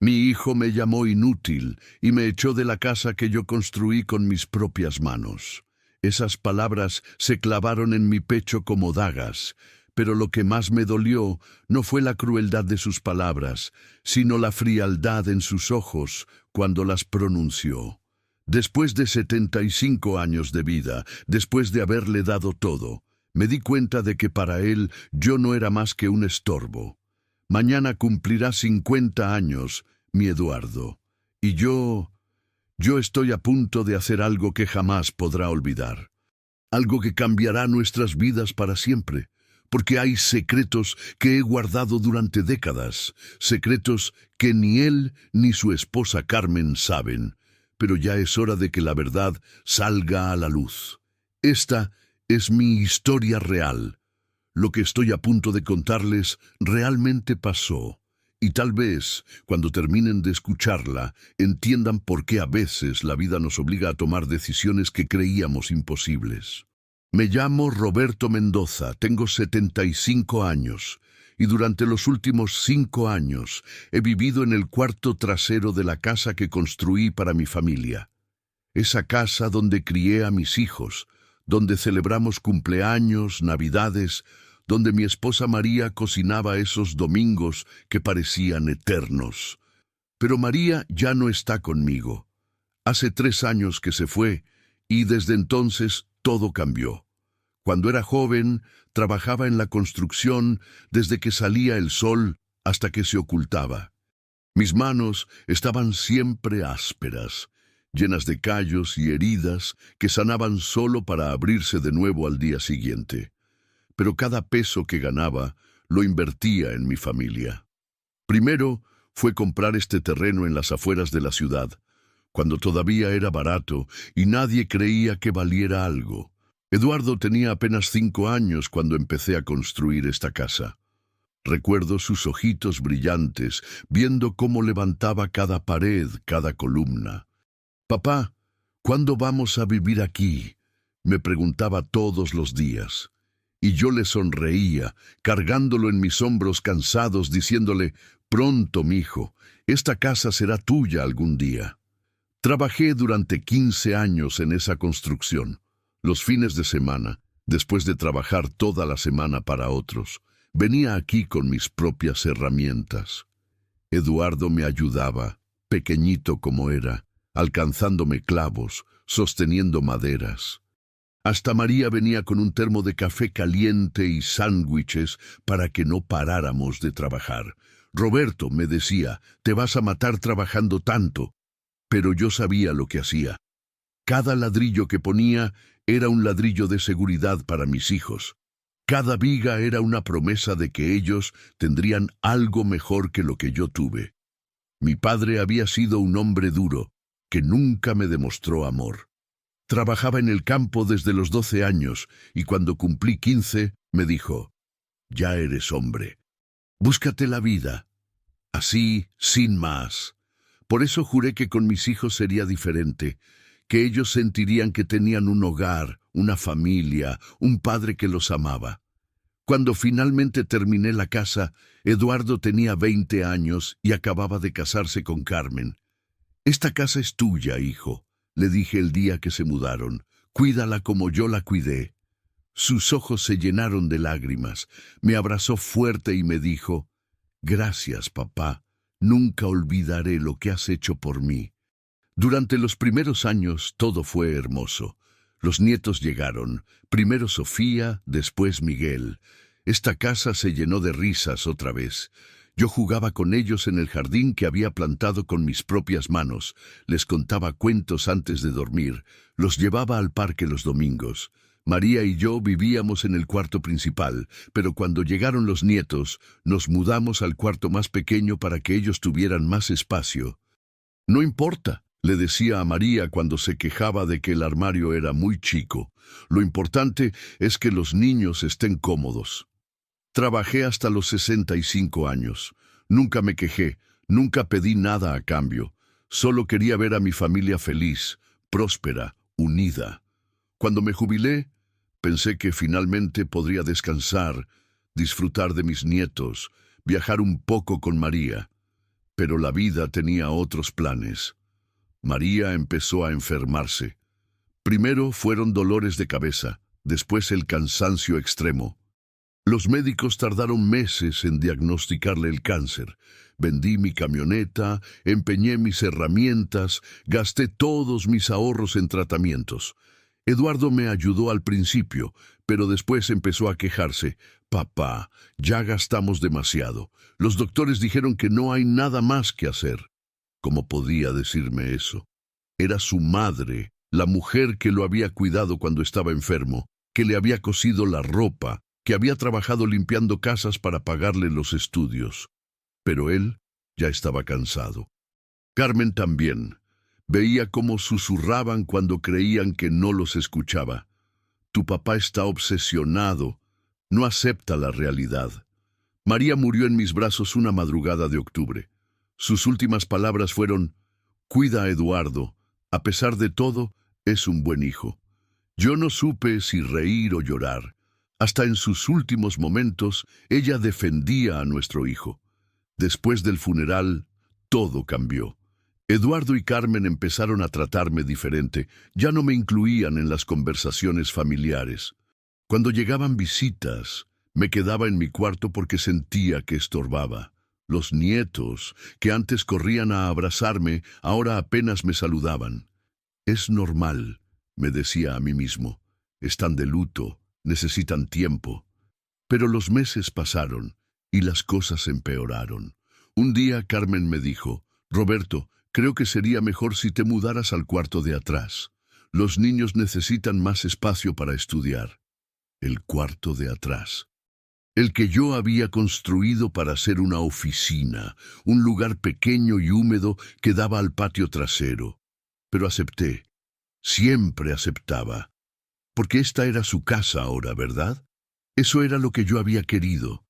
Mi hijo me llamó inútil y me echó de la casa que yo construí con mis propias manos. Esas palabras se clavaron en mi pecho como dagas, pero lo que más me dolió no fue la crueldad de sus palabras, sino la frialdad en sus ojos cuando las pronunció. Después de 75 años de vida, después de haberle dado todo, me di cuenta de que para él yo no era más que un estorbo. Mañana cumplirá 50 años, mi Eduardo, y yo estoy a punto de hacer algo que jamás podrá olvidar. Algo que cambiará nuestras vidas para siempre, porque hay secretos que he guardado durante décadas, secretos que ni él ni su esposa Carmen saben, pero ya es hora de que la verdad salga a la luz. Esta es mi historia real. Lo que estoy a punto de contarles realmente pasó. Y tal vez, cuando terminen de escucharla, entiendan por qué a veces la vida nos obliga a tomar decisiones que creíamos imposibles. Me llamo Roberto Mendoza, tengo 75 años, y durante los últimos 5 años he vivido en el cuarto trasero de la casa que construí para mi familia. Esa casa donde crié a mis hijos, donde celebramos cumpleaños, navidades, donde mi esposa María cocinaba esos domingos que parecían eternos. Pero María ya no está conmigo. Hace 3 años que se fue, y desde entonces todo cambió. Cuando era joven, trabajaba en la construcción desde que salía el sol hasta que se ocultaba. Mis manos estaban siempre ásperas, llenas de callos y heridas que sanaban solo para abrirse de nuevo al día siguiente. Pero cada peso que ganaba lo invertía en mi familia. Primero fue comprar este terreno en las afueras de la ciudad, cuando todavía era barato y nadie creía que valiera algo. Eduardo tenía apenas 5 años cuando empecé a construir esta casa. Recuerdo sus ojitos brillantes, viendo cómo levantaba cada pared, cada columna. «Papá, ¿cuándo vamos a vivir aquí?», me preguntaba todos los días. Y yo le sonreía, cargándolo en mis hombros cansados, diciéndole: «Pronto, mijo, esta casa será tuya algún día». Trabajé durante 15 años en esa construcción. Los fines de semana, después de trabajar toda la semana para otros, venía aquí con mis propias herramientas. Eduardo me ayudaba, pequeñito como era, alcanzándome clavos, sosteniendo maderas. Hasta María venía con un termo de café caliente y sándwiches para que no paráramos de trabajar. «Roberto», me decía, «te vas a matar trabajando tanto». Pero yo sabía lo que hacía. Cada ladrillo que ponía era un ladrillo de seguridad para mis hijos. Cada viga era una promesa de que ellos tendrían algo mejor que lo que yo tuve. Mi padre había sido un hombre duro, que nunca me demostró amor. Trabajaba en el campo desde los 12 años y cuando cumplí 15 me dijo: «Ya eres hombre. Búscate la vida». Así, sin más. Por eso juré que con mis hijos sería diferente, que ellos sentirían que tenían un hogar, una familia, un padre que los amaba. Cuando finalmente terminé la casa, Eduardo tenía 20 años y acababa de casarse con Carmen. «Esta casa es tuya, hijo», le dije el día que se mudaron. «Cuídala como yo la cuidé». Sus ojos se llenaron de lágrimas. Me abrazó fuerte y me dijo: «Gracias, papá. Nunca olvidaré lo que has hecho por mí». Durante los primeros años todo fue hermoso. Los nietos llegaron, primero Sofía, después Miguel. Esta casa se llenó de risas otra vez. Yo jugaba con ellos en el jardín que había plantado con mis propias manos, les contaba cuentos antes de dormir, los llevaba al parque los domingos. María y yo vivíamos en el cuarto principal, pero cuando llegaron los nietos, nos mudamos al cuarto más pequeño para que ellos tuvieran más espacio. «No importa», le decía a María cuando se quejaba de que el armario era muy chico. «Lo importante es que los niños estén cómodos». Trabajé hasta los 65 años. Nunca me quejé, nunca pedí nada a cambio. Solo quería ver a mi familia feliz, próspera, unida. Cuando me jubilé, pensé que finalmente podría descansar, disfrutar de mis nietos, viajar un poco con María. Pero la vida tenía otros planes. María empezó a enfermarse. Primero fueron dolores de cabeza, después el cansancio extremo. Los médicos tardaron meses en diagnosticarle el cáncer. Vendí mi camioneta, empeñé mis herramientas, gasté todos mis ahorros en tratamientos. Eduardo me ayudó al principio, pero después empezó a quejarse. Papá, ya gastamos demasiado. Los doctores dijeron que no hay nada más que hacer. ¿Cómo podía decirme eso? Era su madre, la mujer que lo había cuidado cuando estaba enfermo, que le había cosido la ropa, que había trabajado limpiando casas para pagarle los estudios. Pero él ya estaba cansado. Carmen también. Veía cómo susurraban cuando creían que no los escuchaba. Tu papá está obsesionado. No acepta la realidad. María murió en mis brazos una madrugada de octubre. Sus últimas palabras fueron: cuida a Eduardo. A pesar de todo, es un buen hijo. Yo no supe si reír o llorar. Hasta en sus últimos momentos, ella defendía a nuestro hijo. Después del funeral, todo cambió. Eduardo y Carmen empezaron a tratarme diferente. Ya no me incluían en las conversaciones familiares. Cuando llegaban visitas, me quedaba en mi cuarto porque sentía que estorbaba. Los nietos, que antes corrían a abrazarme, ahora apenas me saludaban. Es normal, me decía a mí mismo. Están de luto, necesitan tiempo. Pero los meses pasaron y las cosas empeoraron. Un día Carmen me dijo: Roberto, creo que sería mejor si te mudaras al cuarto de atrás. Los niños necesitan más espacio para estudiar. El cuarto de atrás. El que yo había construido para ser una oficina, un lugar pequeño y húmedo que daba al patio trasero. Pero acepté. Siempre aceptaba. Porque esta era su casa ahora, ¿verdad? Eso era lo que yo había querido.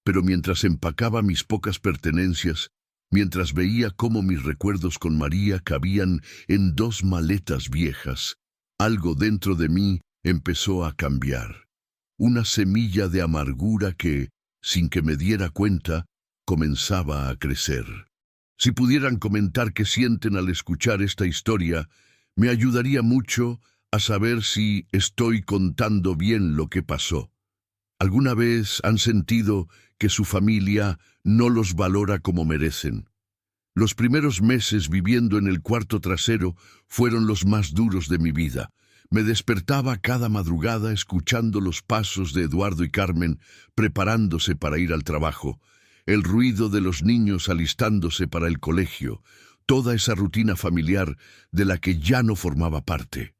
Pero mientras empacaba mis pocas pertenencias, mientras veía cómo mis recuerdos con María cabían en 2 maletas viejas, algo dentro de mí empezó a cambiar. Una semilla de amargura que, sin que me diera cuenta, comenzaba a crecer. Si pudieran comentar qué sienten al escuchar esta historia, me ayudaría mucho a saber si estoy contando bien lo que pasó. ¿Alguna vez han sentido que su familia no los valora como merecen? Los primeros meses viviendo en el cuarto trasero fueron los más duros de mi vida. Me despertaba cada madrugada escuchando los pasos de Eduardo y Carmen preparándose para ir al trabajo, el ruido de los niños alistándose para el colegio, toda esa rutina familiar de la que ya no formaba parte.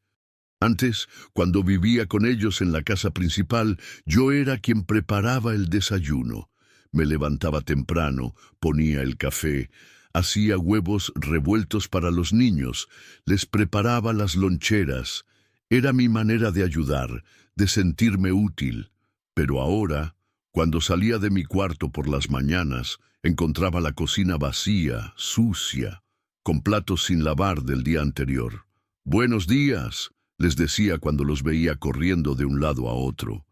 Antes, cuando vivía con ellos en la casa principal, yo era quien preparaba el desayuno. Me levantaba temprano, ponía el café, hacía huevos revueltos para los niños, les preparaba las loncheras. Era mi manera de ayudar, de sentirme útil. Pero ahora, cuando salía de mi cuarto por las mañanas, encontraba la cocina vacía, sucia, con platos sin lavar del día anterior. «Buenos días», les decía cuando los veía corriendo de un lado a otro.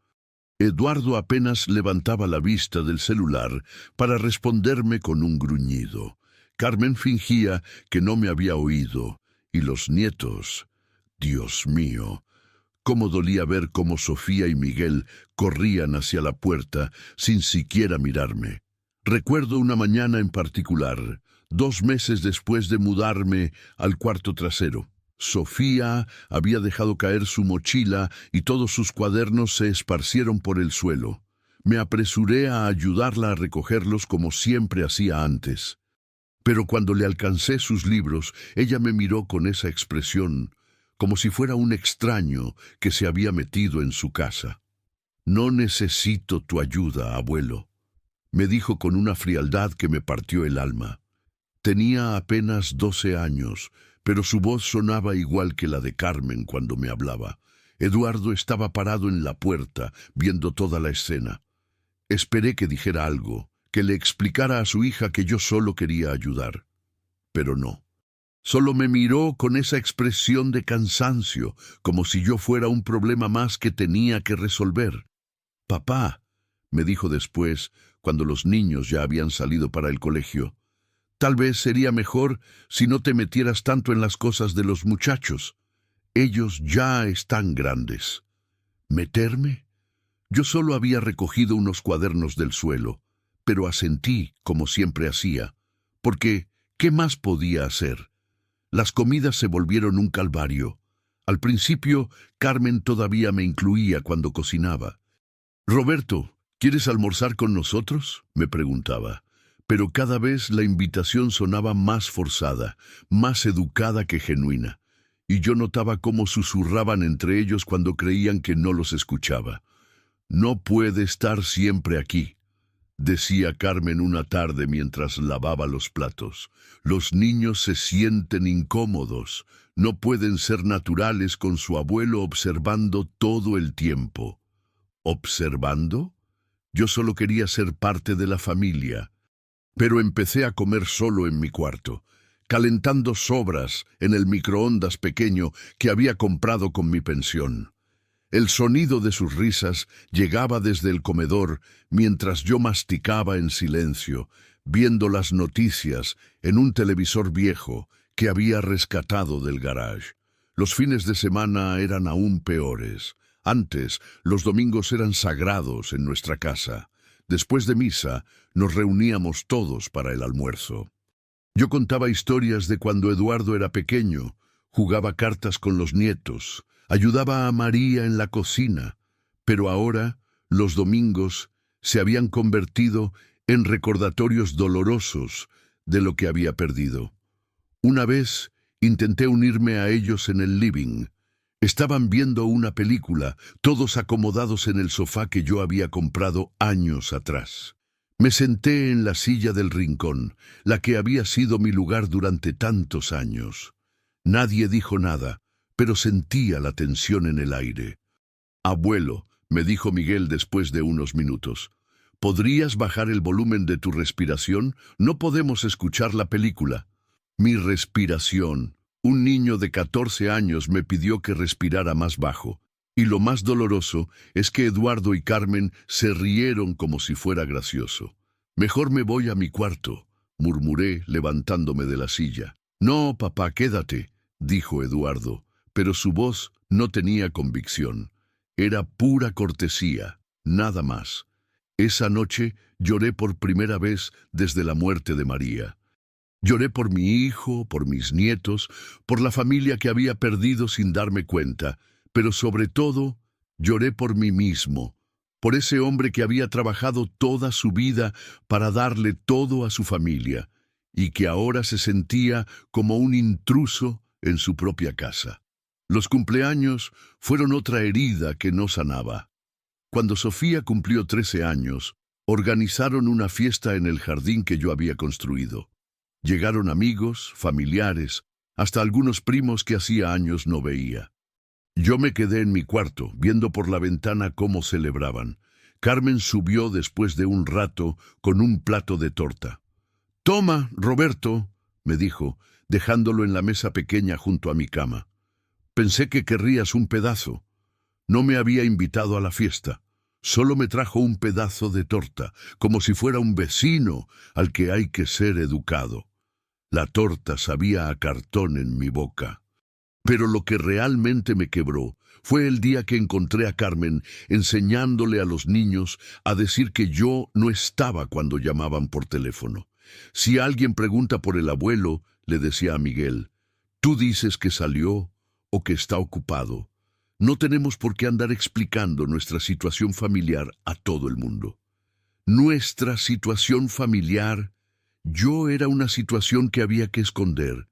Eduardo apenas levantaba la vista del celular para responderme con un gruñido. Carmen fingía que no me había oído. Y los nietos... Dios mío, cómo dolía ver cómo Sofía y Miguel corrían hacia la puerta sin siquiera mirarme. Recuerdo una mañana en particular, 2 meses después de mudarme al cuarto trasero. Sofía había dejado caer su mochila y todos sus cuadernos se esparcieron por el suelo. Me apresuré a ayudarla a recogerlos como siempre hacía antes. Pero cuando le alcancé sus libros, ella me miró con esa expresión, como si fuera un extraño que se había metido en su casa. «No necesito tu ayuda, abuelo», me dijo con una frialdad que me partió el alma. Tenía apenas 12 años, pero su voz sonaba igual que la de Carmen cuando me hablaba. Eduardo estaba parado en la puerta, viendo toda la escena. Esperé que dijera algo, que le explicara a su hija que yo solo quería ayudar. Pero no. Solo me miró con esa expresión de cansancio, como si yo fuera un problema más que tenía que resolver. «Papá», me dijo después, cuando los niños ya habían salido para el colegio, Tal vez sería mejor si no te metieras tanto en las cosas de los muchachos. Ellos ya están grandes. ¿Meterme? Yo solo había recogido unos cuadernos del suelo, pero asentí, como siempre hacía, porque ¿qué más podía hacer? Las comidas se volvieron un calvario. Al principio, Carmen todavía me incluía cuando cocinaba. «Roberto, ¿quieres almorzar con nosotros?», me preguntaba. Pero cada vez la invitación sonaba más forzada, más educada que genuina, y yo notaba cómo susurraban entre ellos cuando creían que no los escuchaba. «No puede estar siempre aquí», decía Carmen una tarde mientras lavaba los platos. «Los niños se sienten incómodos, no pueden ser naturales con su abuelo observando todo el tiempo». ¿Observando? Yo solo quería ser parte de la familia. Pero empecé a comer solo en mi cuarto, calentando sobras en el microondas pequeño que había comprado con mi pensión. El sonido de sus risas llegaba desde el comedor mientras yo masticaba en silencio, viendo las noticias en un televisor viejo que había rescatado del garage. Los fines de semana eran aún peores. Antes, los domingos eran sagrados en nuestra casa. Después de misa, nos reuníamos todos para el almuerzo. Yo contaba historias de cuando Eduardo era pequeño, jugaba cartas con los nietos, ayudaba a María en la cocina, pero ahora los domingos se habían convertido en recordatorios dolorosos de lo que había perdido. Una vez intenté unirme a ellos en el living. Estaban viendo una película, todos acomodados en el sofá que yo había comprado años atrás. Me senté en la silla del rincón, la que había sido mi lugar durante tantos años. Nadie dijo nada, pero sentía la tensión en el aire. «Abuelo», me dijo Miguel después de unos minutos, «¿podrías bajar el volumen de tu respiración? No podemos escuchar la película». Mi respiración. Un niño de 14 años me pidió que respirara más bajo, y lo más doloroso es que Eduardo y Carmen se rieron como si fuera gracioso. «Mejor me voy a mi cuarto», murmuré levantándome de la silla. «No, papá, quédate», dijo Eduardo, pero su voz no tenía convicción. Era pura cortesía, nada más. Esa noche lloré por primera vez desde la muerte de María. Lloré por mi hijo, por mis nietos, por la familia que había perdido sin darme cuenta, pero sobre todo lloré por mí mismo, por ese hombre que había trabajado toda su vida para darle todo a su familia, y que ahora se sentía como un intruso en su propia casa. Los cumpleaños fueron otra herida que no sanaba. Cuando Sofía cumplió 13 años, organizaron una fiesta en el jardín que yo había construido. Llegaron amigos, familiares, hasta algunos primos que hacía años no veía. Yo me quedé en mi cuarto, viendo por la ventana cómo celebraban. Carmen subió después de un rato con un plato de torta. «Toma, Roberto», me dijo, dejándolo en la mesa pequeña junto a mi cama. «Pensé que querrías un pedazo». No me había invitado a la fiesta. Solo me trajo un pedazo de torta, como si fuera un vecino al que hay que ser educado. La torta sabía a cartón en mi boca. Pero lo que realmente me quebró fue el día que encontré a Carmen enseñándole a los niños a decir que yo no estaba cuando llamaban por teléfono. Si alguien pregunta por el abuelo, le decía a Miguel, «Tú dices que salió o que está ocupado». No tenemos por qué andar explicando nuestra situación familiar a todo el mundo. Nuestra situación familiar, yo era una situación que había que esconder.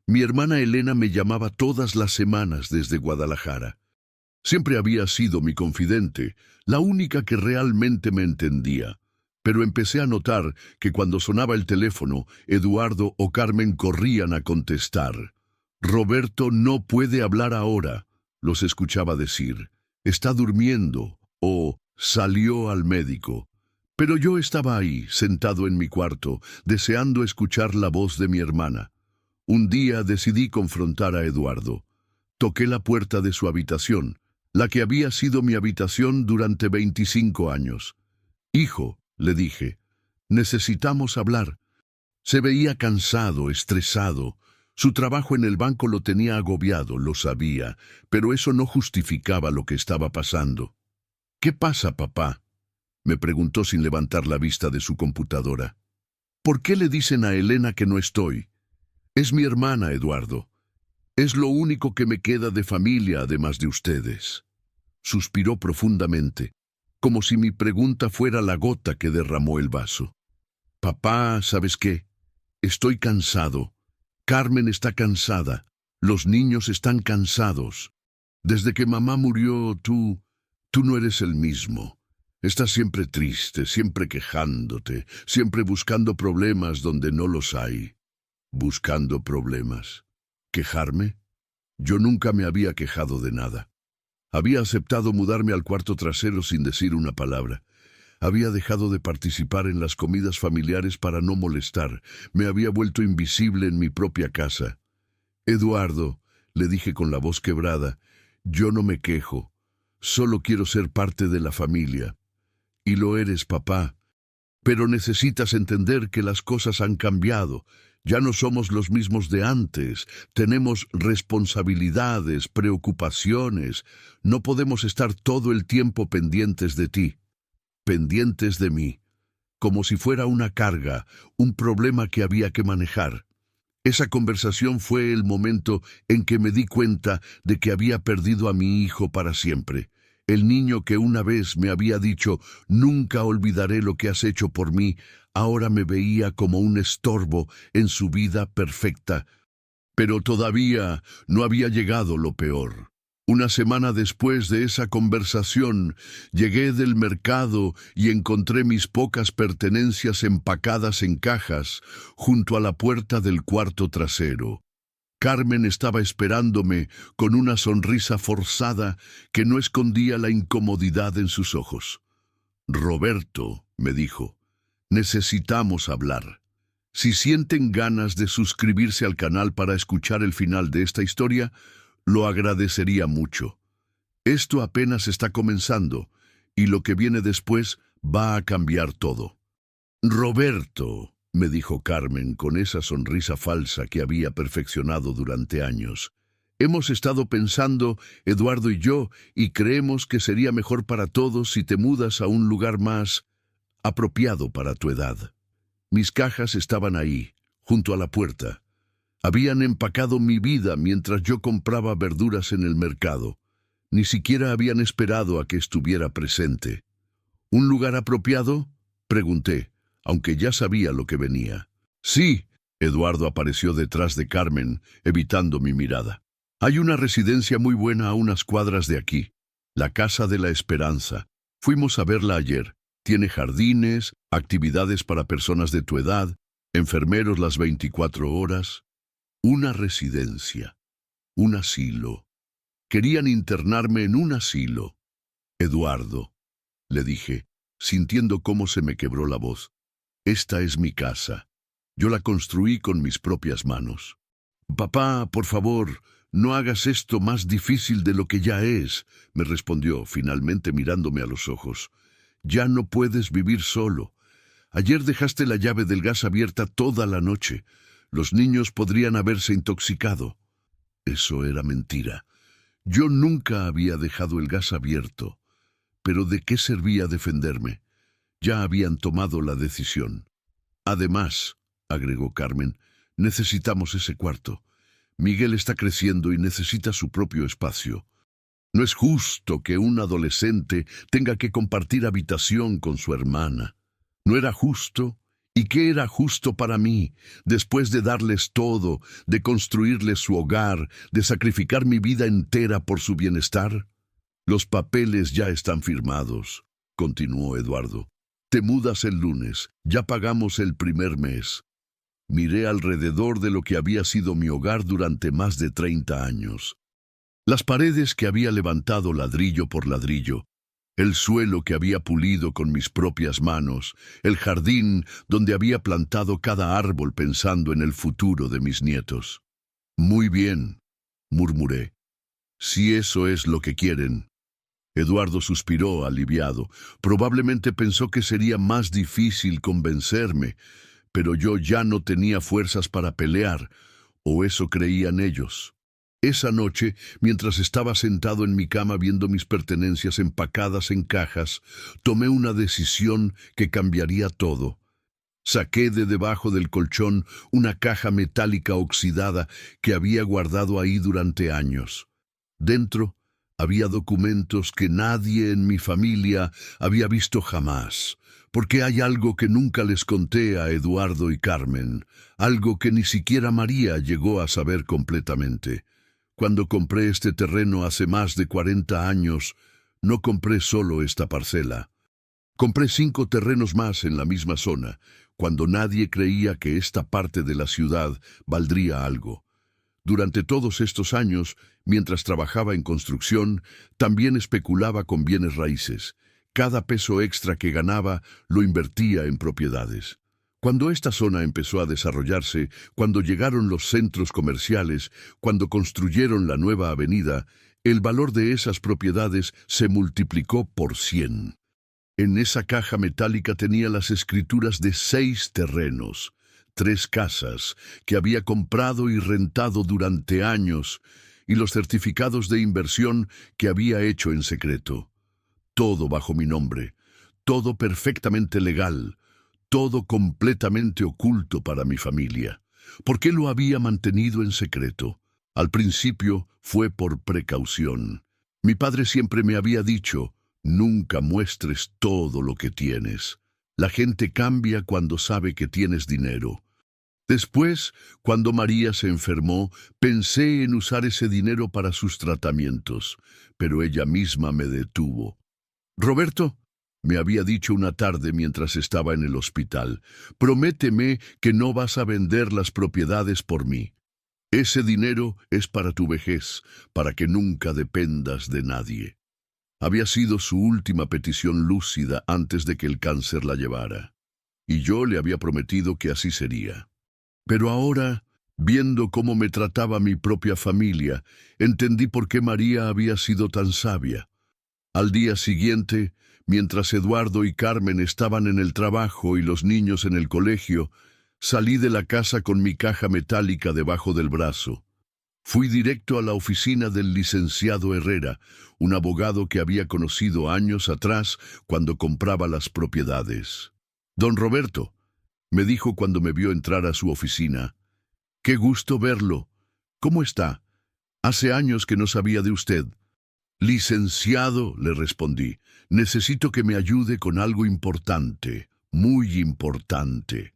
Mi hermana Elena me llamaba todas las semanas desde Guadalajara. Siempre había sido mi confidente, la única que realmente me entendía. Pero empecé a notar que cuando sonaba el teléfono, Eduardo o Carmen corrían a contestar. «Roberto no puede hablar ahora», los escuchaba decir. «Está durmiendo» o «salió al médico». Pero yo estaba ahí, sentado en mi cuarto, deseando escuchar la voz de mi hermana. Un día decidí confrontar a Eduardo. Toqué la puerta de su habitación, la que había sido mi habitación durante 25 años. «Hijo», le dije, «necesitamos hablar». Se veía cansado, estresado. Su trabajo en el banco lo tenía agobiado, lo sabía, pero eso no justificaba lo que estaba pasando. ¿Qué pasa, papá?, me preguntó sin levantar la vista de su computadora. ¿Por qué le dicen a Elena que no estoy? Es mi hermana, Eduardo. Es lo único que me queda de familia, además de ustedes. Suspiró profundamente, como si mi pregunta fuera la gota que derramó el vaso. Papá, ¿sabes qué? Estoy cansado. Carmen está cansada. Los niños están cansados. Desde que mamá murió, tú no eres el mismo. Estás siempre triste, siempre quejándote, siempre buscando problemas donde no los hay. ¿Buscando problemas? ¿Quejarme? Yo nunca me había quejado de nada. Había aceptado mudarme al cuarto trasero sin decir una palabra. Había dejado de participar en las comidas familiares para no molestar. Me había vuelto invisible en mi propia casa. Eduardo, le dije con la voz quebrada, yo no me quejo. Solo quiero ser parte de la familia. Y lo eres, papá. Pero necesitas entender que las cosas han cambiado. Ya no somos los mismos de antes. Tenemos responsabilidades, preocupaciones. No podemos estar todo el tiempo pendientes de ti, pendientes de mí, como si fuera una carga, un problema que había que manejar. Esa conversación fue el momento en que me di cuenta de que había perdido a mi hijo para siempre. El niño que una vez me había dicho, nunca olvidaré lo que has hecho por mí, ahora me veía como un estorbo en su vida perfecta. Pero todavía no había llegado lo peor. Una semana después de esa conversación, llegué del mercado y encontré mis pocas pertenencias empacadas en cajas junto a la puerta del cuarto trasero. Carmen estaba esperándome con una sonrisa forzada que no escondía la incomodidad en sus ojos. Roberto, me dijo, necesitamos hablar. Si sienten ganas de suscribirse al canal para escuchar el final de esta historia, lo agradecería mucho. Esto apenas está comenzando, y lo que viene después va a cambiar todo. Roberto, me dijo Carmen con esa sonrisa falsa que había perfeccionado durante años. Hemos estado pensando, Eduardo y yo, y creemos que sería mejor para todos si te mudas a un lugar más apropiado para tu edad. Mis cajas estaban ahí, junto a la puerta. Habían empacado mi vida mientras yo compraba verduras en el mercado. Ni siquiera habían esperado a que estuviera presente. ¿Un lugar apropiado?, pregunté, aunque ya sabía lo que venía. Sí, Eduardo apareció detrás de Carmen, evitando mi mirada. Hay una residencia muy buena a unas cuadras de aquí, la Casa de la Esperanza. Fuimos a verla ayer. Tiene jardines, actividades para personas de tu edad, enfermeros las 24 horas. Una residencia, un asilo. Querían internarme en un asilo. Eduardo, le dije, sintiendo cómo se me quebró la voz. Esta es mi casa. Yo la construí con mis propias manos. Papá, por favor, no hagas esto más difícil de lo que ya es, me respondió, finalmente mirándome a los ojos. Ya no puedes vivir solo. Ayer dejaste la llave del gas abierta toda la noche. Los niños podrían haberse intoxicado. Eso era mentira. Yo nunca había dejado el gas abierto. Pero ¿de qué servía defenderme? Ya habían tomado la decisión. Además, agregó Carmen, necesitamos ese cuarto. Miguel está creciendo y necesita su propio espacio. No es justo que un adolescente tenga que compartir habitación con su hermana. No era justo. ¿Y qué era justo para mí, después de darles todo, de construirles su hogar, de sacrificar mi vida entera por su bienestar? Los papeles ya están firmados, continuó Eduardo. Te mudas el lunes, ya pagamos el primer mes. Miré alrededor de lo que había sido mi hogar durante más de 30 años. Las paredes que había levantado ladrillo por ladrillo, el suelo que había pulido con mis propias manos, el jardín donde había plantado cada árbol pensando en el futuro de mis nietos. Muy bien, murmuré. Si eso es lo que quieren. Eduardo suspiró aliviado. Probablemente pensó que sería más difícil convencerme, pero yo ya no tenía fuerzas para pelear, o eso creían ellos. Esa noche, mientras estaba sentado en mi cama viendo mis pertenencias empacadas en cajas, tomé una decisión que cambiaría todo. Saqué de debajo del colchón una caja metálica oxidada que había guardado ahí durante años. Dentro había documentos que nadie en mi familia había visto jamás, porque hay algo que nunca les conté a Eduardo y Carmen, algo que ni siquiera María llegó a saber completamente. Cuando compré este terreno hace más de 40 años, no compré solo esta parcela. Compré 5 terrenos más en la misma zona, cuando nadie creía que esta parte de la ciudad valdría algo. Durante todos estos años, mientras trabajaba en construcción, también especulaba con bienes raíces. Cada peso extra que ganaba lo invertía en propiedades. Cuando esta zona empezó a desarrollarse, cuando llegaron los centros comerciales, cuando construyeron la nueva avenida, el valor de esas propiedades se multiplicó por 100. En esa caja metálica tenía las escrituras de 6 terrenos, 3 casas que había comprado y rentado durante años, y los certificados de inversión que había hecho en secreto. Todo bajo mi nombre, todo perfectamente legal, todo completamente oculto para mi familia. ¿Por qué lo había mantenido en secreto? Al principio fue por precaución. Mi padre siempre me había dicho: nunca muestres todo lo que tienes. La gente cambia cuando sabe que tienes dinero. Después, cuando María se enfermó, pensé en usar ese dinero para sus tratamientos, pero ella misma me detuvo. «Roberto», me había dicho una tarde mientras estaba en el hospital, «prométeme que no vas a vender las propiedades por mí. Ese dinero es para tu vejez, para que nunca dependas de nadie». Había sido su última petición lúcida antes de que el cáncer la llevara, y yo le había prometido que así sería. Pero ahora, viendo cómo me trataba mi propia familia, entendí por qué María había sido tan sabia. Al día siguiente, mientras Eduardo y Carmen estaban en el trabajo y los niños en el colegio, salí de la casa con mi caja metálica debajo del brazo. Fui directo a la oficina del licenciado Herrera, un abogado que había conocido años atrás cuando compraba las propiedades. «Don Roberto», me dijo cuando me vio entrar a su oficina, «qué gusto verlo. ¿Cómo está? Hace años que no sabía de usted». «Licenciado», le respondí, «necesito que me ayude con algo importante, muy importante».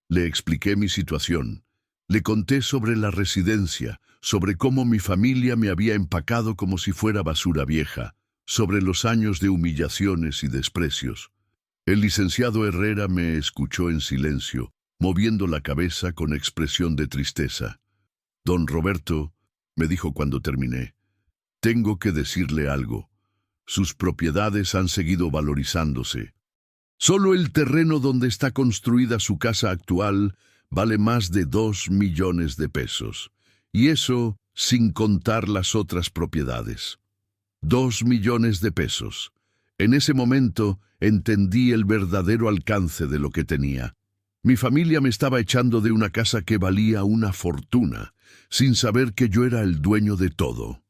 Le expliqué mi situación. Le conté sobre la residencia, sobre cómo mi familia me había empacado como si fuera basura vieja, sobre los años de humillaciones y desprecios. El licenciado Herrera me escuchó en silencio, moviendo la cabeza con expresión de tristeza. «Don Roberto», me dijo cuando terminé, «tengo que decirle algo. Sus propiedades han seguido valorizándose. Solo el terreno donde está construida su casa actual vale más de 2 millones de pesos. Y eso sin contar las otras propiedades. 2 millones de pesos. En ese momento entendí el verdadero alcance de lo que tenía. Mi familia me estaba echando de una casa que valía una fortuna, sin saber que yo era el dueño de todo.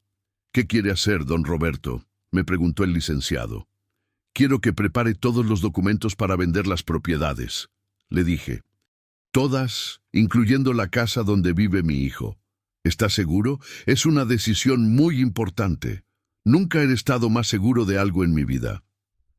«¿Qué quiere hacer, don Roberto?», me preguntó el licenciado. «Quiero que prepare todos los documentos para vender las propiedades», le dije. «Todas, incluyendo la casa donde vive mi hijo. ¿Está seguro? Es una decisión muy importante. Nunca he estado más seguro de algo en mi vida».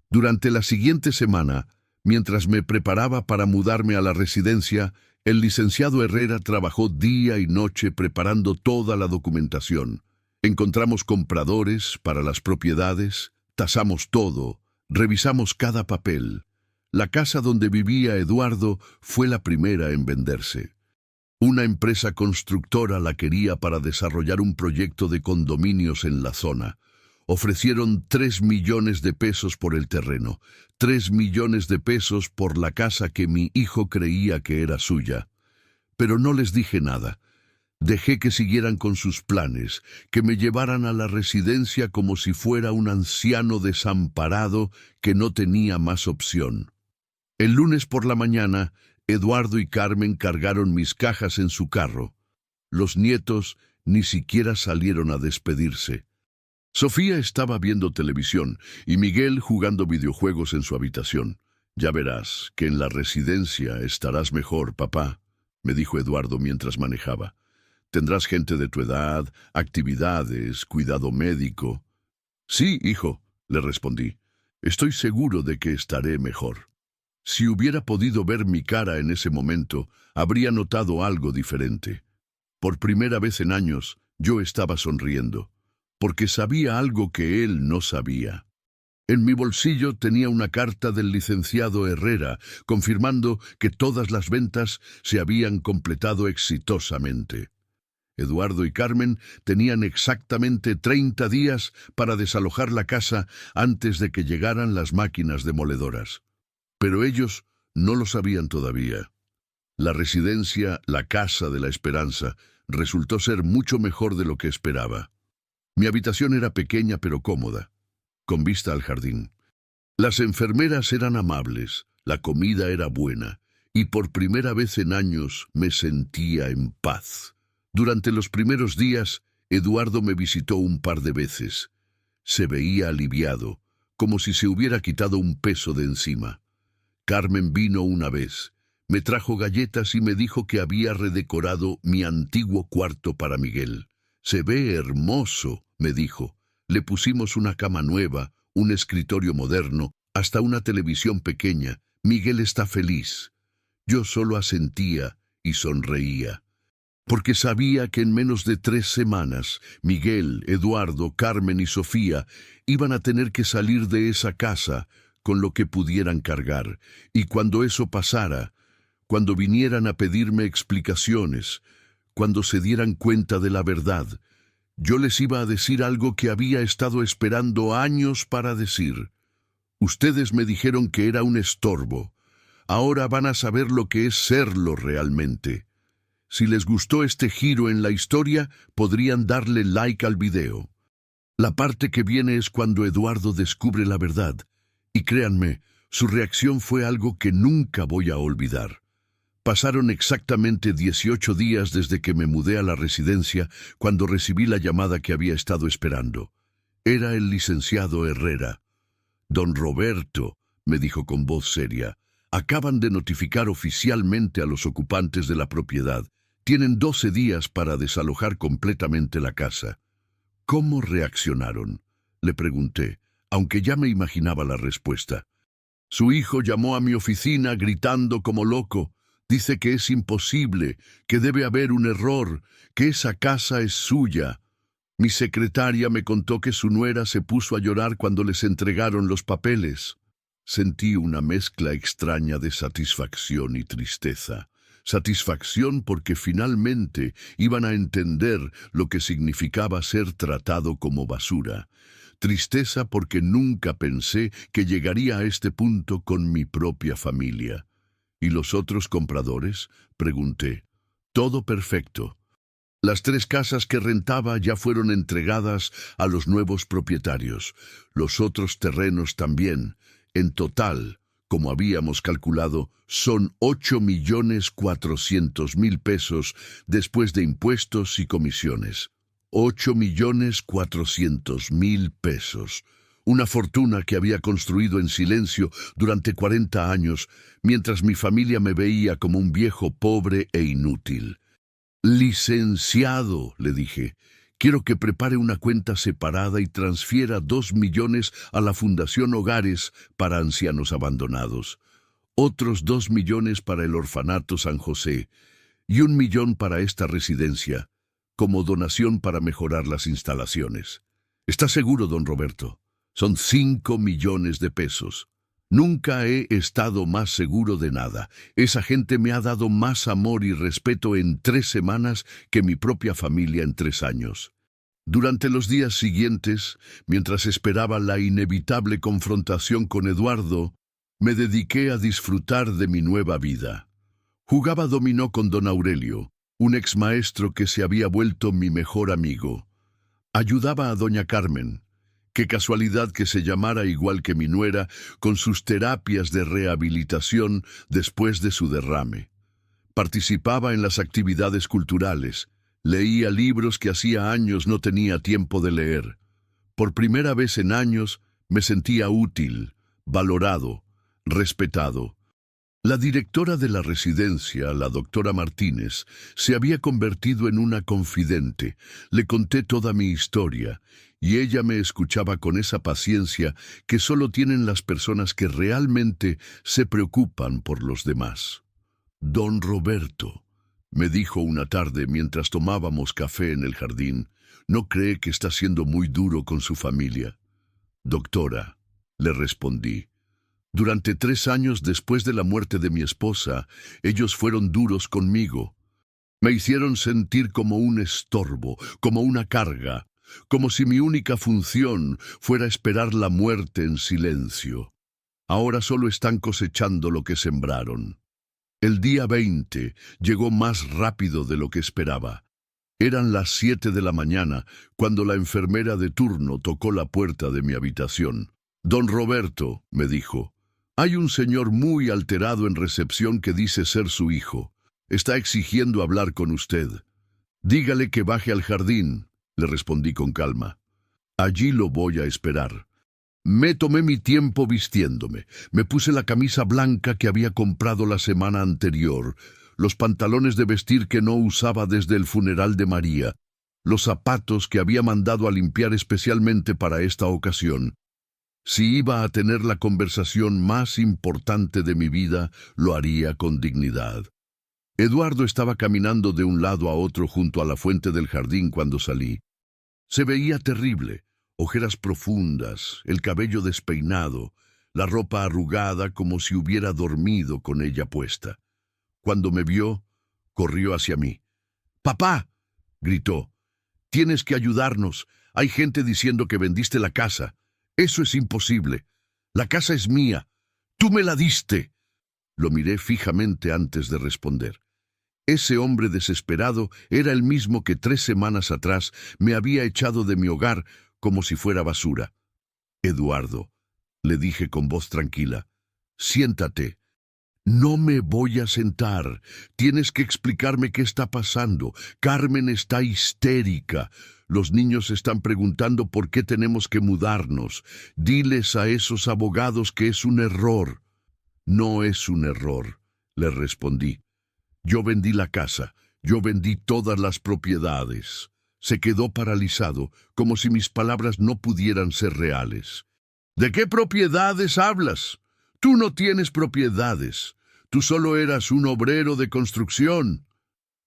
Durante la siguiente semana, mientras me preparaba para mudarme a la residencia, el licenciado Herrera trabajó día y noche preparando toda la documentación. Encontramos compradores para las propiedades, tasamos todo, revisamos cada papel. La casa donde vivía Eduardo fue la primera en venderse. Una empresa constructora la quería para desarrollar un proyecto de condominios en la zona. Ofrecieron 3 millones de pesos por el terreno, 3 millones de pesos por la casa que mi hijo creía que era suya. Pero no les dije nada. Dejé que siguieran con sus planes, que me llevaran a la residencia como si fuera un anciano desamparado que no tenía más opción. El lunes por la mañana, Eduardo y Carmen cargaron mis cajas en su carro. Los nietos ni siquiera salieron a despedirse. Sofía estaba viendo televisión y Miguel jugando videojuegos en su habitación. «Ya verás que en la residencia estarás mejor, papá», me dijo Eduardo mientras manejaba. «Tendrás gente de tu edad, actividades, cuidado médico». «Sí, hijo», le respondí. «Estoy seguro de que estaré mejor». Si hubiera podido ver mi cara en ese momento, habría notado algo diferente. Por primera vez en años, yo estaba sonriendo, porque sabía algo que él no sabía. En mi bolsillo tenía una carta del licenciado Herrera, confirmando que todas las ventas se habían completado exitosamente. Eduardo y Carmen tenían exactamente 30 días para desalojar la casa antes de que llegaran las máquinas demoledoras. Pero ellos no lo sabían todavía. La residencia, la Casa de la Esperanza, resultó ser mucho mejor de lo que esperaba. Mi habitación era pequeña pero cómoda, con vista al jardín. Las enfermeras eran amables, la comida era buena, y por primera vez en años me sentía en paz. Durante los primeros días, Eduardo me visitó un par de veces. Se veía aliviado, como si se hubiera quitado un peso de encima. Carmen vino una vez, me trajo galletas y me dijo que había redecorado mi antiguo cuarto para Miguel. «Se ve hermoso», me dijo. «Le pusimos una cama nueva, un escritorio moderno, hasta una televisión pequeña. Miguel está feliz». Yo solo asentía y sonreía, porque sabía que en menos de 3 semanas, Miguel, Eduardo, Carmen y Sofía iban a tener que salir de esa casa con lo que pudieran cargar, y cuando eso pasara, cuando vinieran a pedirme explicaciones, cuando se dieran cuenta de la verdad, yo les iba a decir algo que había estado esperando años para decir. «Ustedes me dijeron que era un estorbo. Ahora van a saber lo que es serlo realmente». Si les gustó este giro en la historia, podrían darle like al video. La parte que viene es cuando Eduardo descubre la verdad, y créanme, su reacción fue algo que nunca voy a olvidar. Pasaron exactamente 18 días desde que me mudé a la residencia cuando recibí la llamada que había estado esperando. Era el licenciado Herrera. «Don Roberto», me dijo con voz seria, «acaban de notificar oficialmente a los ocupantes de la propiedad. Tienen 12 días para desalojar completamente la casa». «¿Cómo reaccionaron?», le pregunté, aunque ya me imaginaba la respuesta. «Su hijo llamó a mi oficina gritando como loco. Dice que es imposible, que debe haber un error, que esa casa es suya. Mi secretaria me contó que su nuera se puso a llorar cuando les entregaron los papeles». Sentí una mezcla extraña de satisfacción y tristeza. Satisfacción porque finalmente iban a entender lo que significaba ser tratado como basura. Tristeza porque nunca pensé que llegaría a este punto con mi propia familia. «¿Y los otros compradores?», pregunté. «Todo perfecto. Las 3 casas que rentaba ya fueron entregadas a los nuevos propietarios. Los otros terrenos también. En total, como habíamos calculado, son 8.400.000 pesos después de impuestos y comisiones. 8.400.000 pesos. Una fortuna que había construido en silencio durante 40 años, mientras mi familia me veía como un viejo pobre e inútil. «Licenciado», le dije, «quiero que prepare una cuenta separada y transfiera 2 millones a la Fundación Hogares para Ancianos Abandonados, otros 2 millones para el Orfanato San José y 1 millón para esta residencia, como donación para mejorar las instalaciones. ¿Está seguro, don Roberto? Son 5 millones de pesos. Nunca he estado más seguro de nada. Esa gente me ha dado más amor y respeto en 3 semanas que mi propia familia en 3 años. Durante los días siguientes, mientras esperaba la inevitable confrontación con Eduardo, me dediqué a disfrutar de mi nueva vida. Jugaba dominó con don Aurelio, un exmaestro que se había vuelto mi mejor amigo. Ayudaba a doña Carmen, Qué casualidad que se llamara igual que mi nuera, con sus terapias de rehabilitación después de su derrame. Participaba en las actividades culturales, leía libros que hacía años no tenía tiempo de leer. Por primera vez en años me sentía útil, valorado, respetado. La directora de la residencia, la doctora Martínez, se había convertido en una confidente. Le conté toda mi historia, y ella me escuchaba con esa paciencia que solo tienen las personas que realmente se preocupan por los demás. Don Roberto, me dijo una tarde mientras tomábamos café en el jardín, ¿no cree que está siendo muy duro con su familia? Doctora, le respondí. Durante 3 años después de la muerte de mi esposa, ellos fueron duros conmigo. Me hicieron sentir como un estorbo, como una carga, como si mi única función fuera esperar la muerte en silencio. Ahora solo están cosechando lo que sembraron. El día 20 llegó más rápido de lo que esperaba. Eran las 7 de la mañana cuando la enfermera de turno tocó la puerta de mi habitación. Don Roberto, me dijo, hay un señor muy alterado en recepción que dice ser su hijo. Está exigiendo hablar con usted. Dígale que baje al jardín, le respondí con calma. Allí lo voy a esperar. Me tomé mi tiempo vistiéndome. Me puse la camisa blanca que había comprado la semana anterior, los pantalones de vestir que no usaba desde el funeral de María, los zapatos que había mandado a limpiar especialmente para esta ocasión. Si iba a tener la conversación más importante de mi vida, lo haría con dignidad. Eduardo estaba caminando de un lado a otro junto a la fuente del jardín cuando salí. Se veía terrible, ojeras profundas, el cabello despeinado, la ropa arrugada como si hubiera dormido con ella puesta. Cuando me vio, corrió hacia mí. «¡Papá!», gritó. «Tienes que ayudarnos. Hay gente diciendo que vendiste la casa. Eso es imposible. La casa es mía. Tú me la diste». Lo miré fijamente antes de responder. Ese hombre desesperado era el mismo que 3 semanas atrás me había echado de mi hogar como si fuera basura. «Eduardo», le dije con voz tranquila, «siéntate». «No me voy a sentar. Tienes que explicarme qué está pasando. Carmen está histérica. Los niños están preguntando por qué tenemos que mudarnos. Diles a esos abogados que es un error». «No es un error», le respondí. «Yo vendí la casa. Yo vendí todas las propiedades». Se quedó paralizado, como si mis palabras no pudieran ser reales. «¿De qué propiedades hablas? Tú no tienes propiedades. Tú solo eras un obrero de construcción».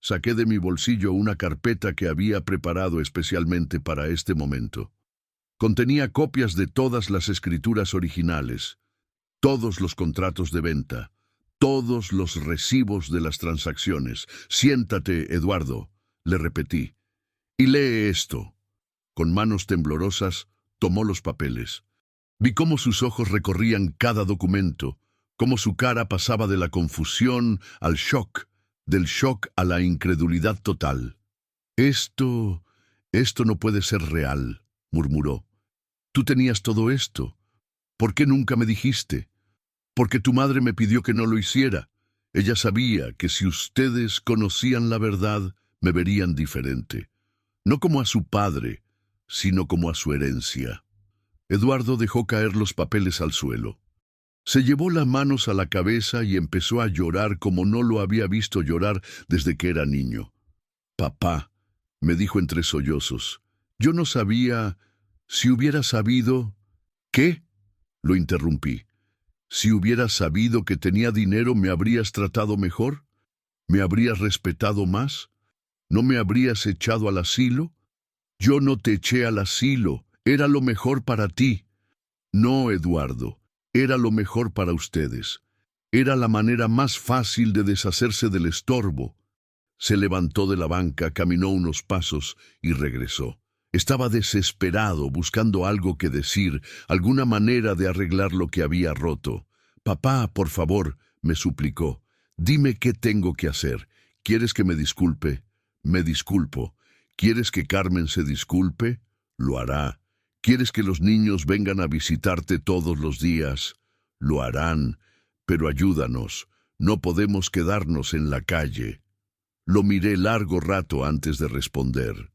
Saqué de mi bolsillo una carpeta que había preparado especialmente para este momento. Contenía copias de todas las escrituras originales, todos los contratos de venta, todos los recibos de las transacciones. «Siéntate, Eduardo», le repetí, «y lee esto». Con manos temblorosas, tomó los papeles. Vi cómo sus ojos recorrían cada documento, cómo su cara pasaba de la confusión al shock, del shock a la incredulidad total. Esto no puede ser real», murmuró. «Tú tenías todo esto. ¿Por qué nunca me dijiste?» «Porque tu madre me pidió que no lo hiciera. Ella sabía que si ustedes conocían la verdad, me verían diferente. No como a su padre, sino como a su herencia». Eduardo dejó caer los papeles al suelo. Se llevó las manos a la cabeza y empezó a llorar como no lo había visto llorar desde que era niño. «Papá», me dijo entre sollozos, «yo no sabía. Si hubiera sabido». «¿Qué?», lo interrumpí. «Si hubieras sabido que tenía dinero, ¿me habrías tratado mejor? ¿Me habrías respetado más? ¿No me habrías echado al asilo?» «Yo no te eché al asilo. Era lo mejor para ti». «No, Eduardo. Era lo mejor para ustedes. Era la manera más fácil de deshacerse del estorbo». Se levantó de la banca, caminó unos pasos y regresó. Estaba desesperado, buscando algo que decir, alguna manera de arreglar lo que había roto. «Papá, por favor», me suplicó, «dime qué tengo que hacer. ¿Quieres que me disculpe? Me disculpo. ¿Quieres que Carmen se disculpe? Lo hará. ¿Quieres que los niños vengan a visitarte todos los días? Lo harán, pero ayúdanos. No podemos quedarnos en la calle. Lo miré largo rato antes de responder.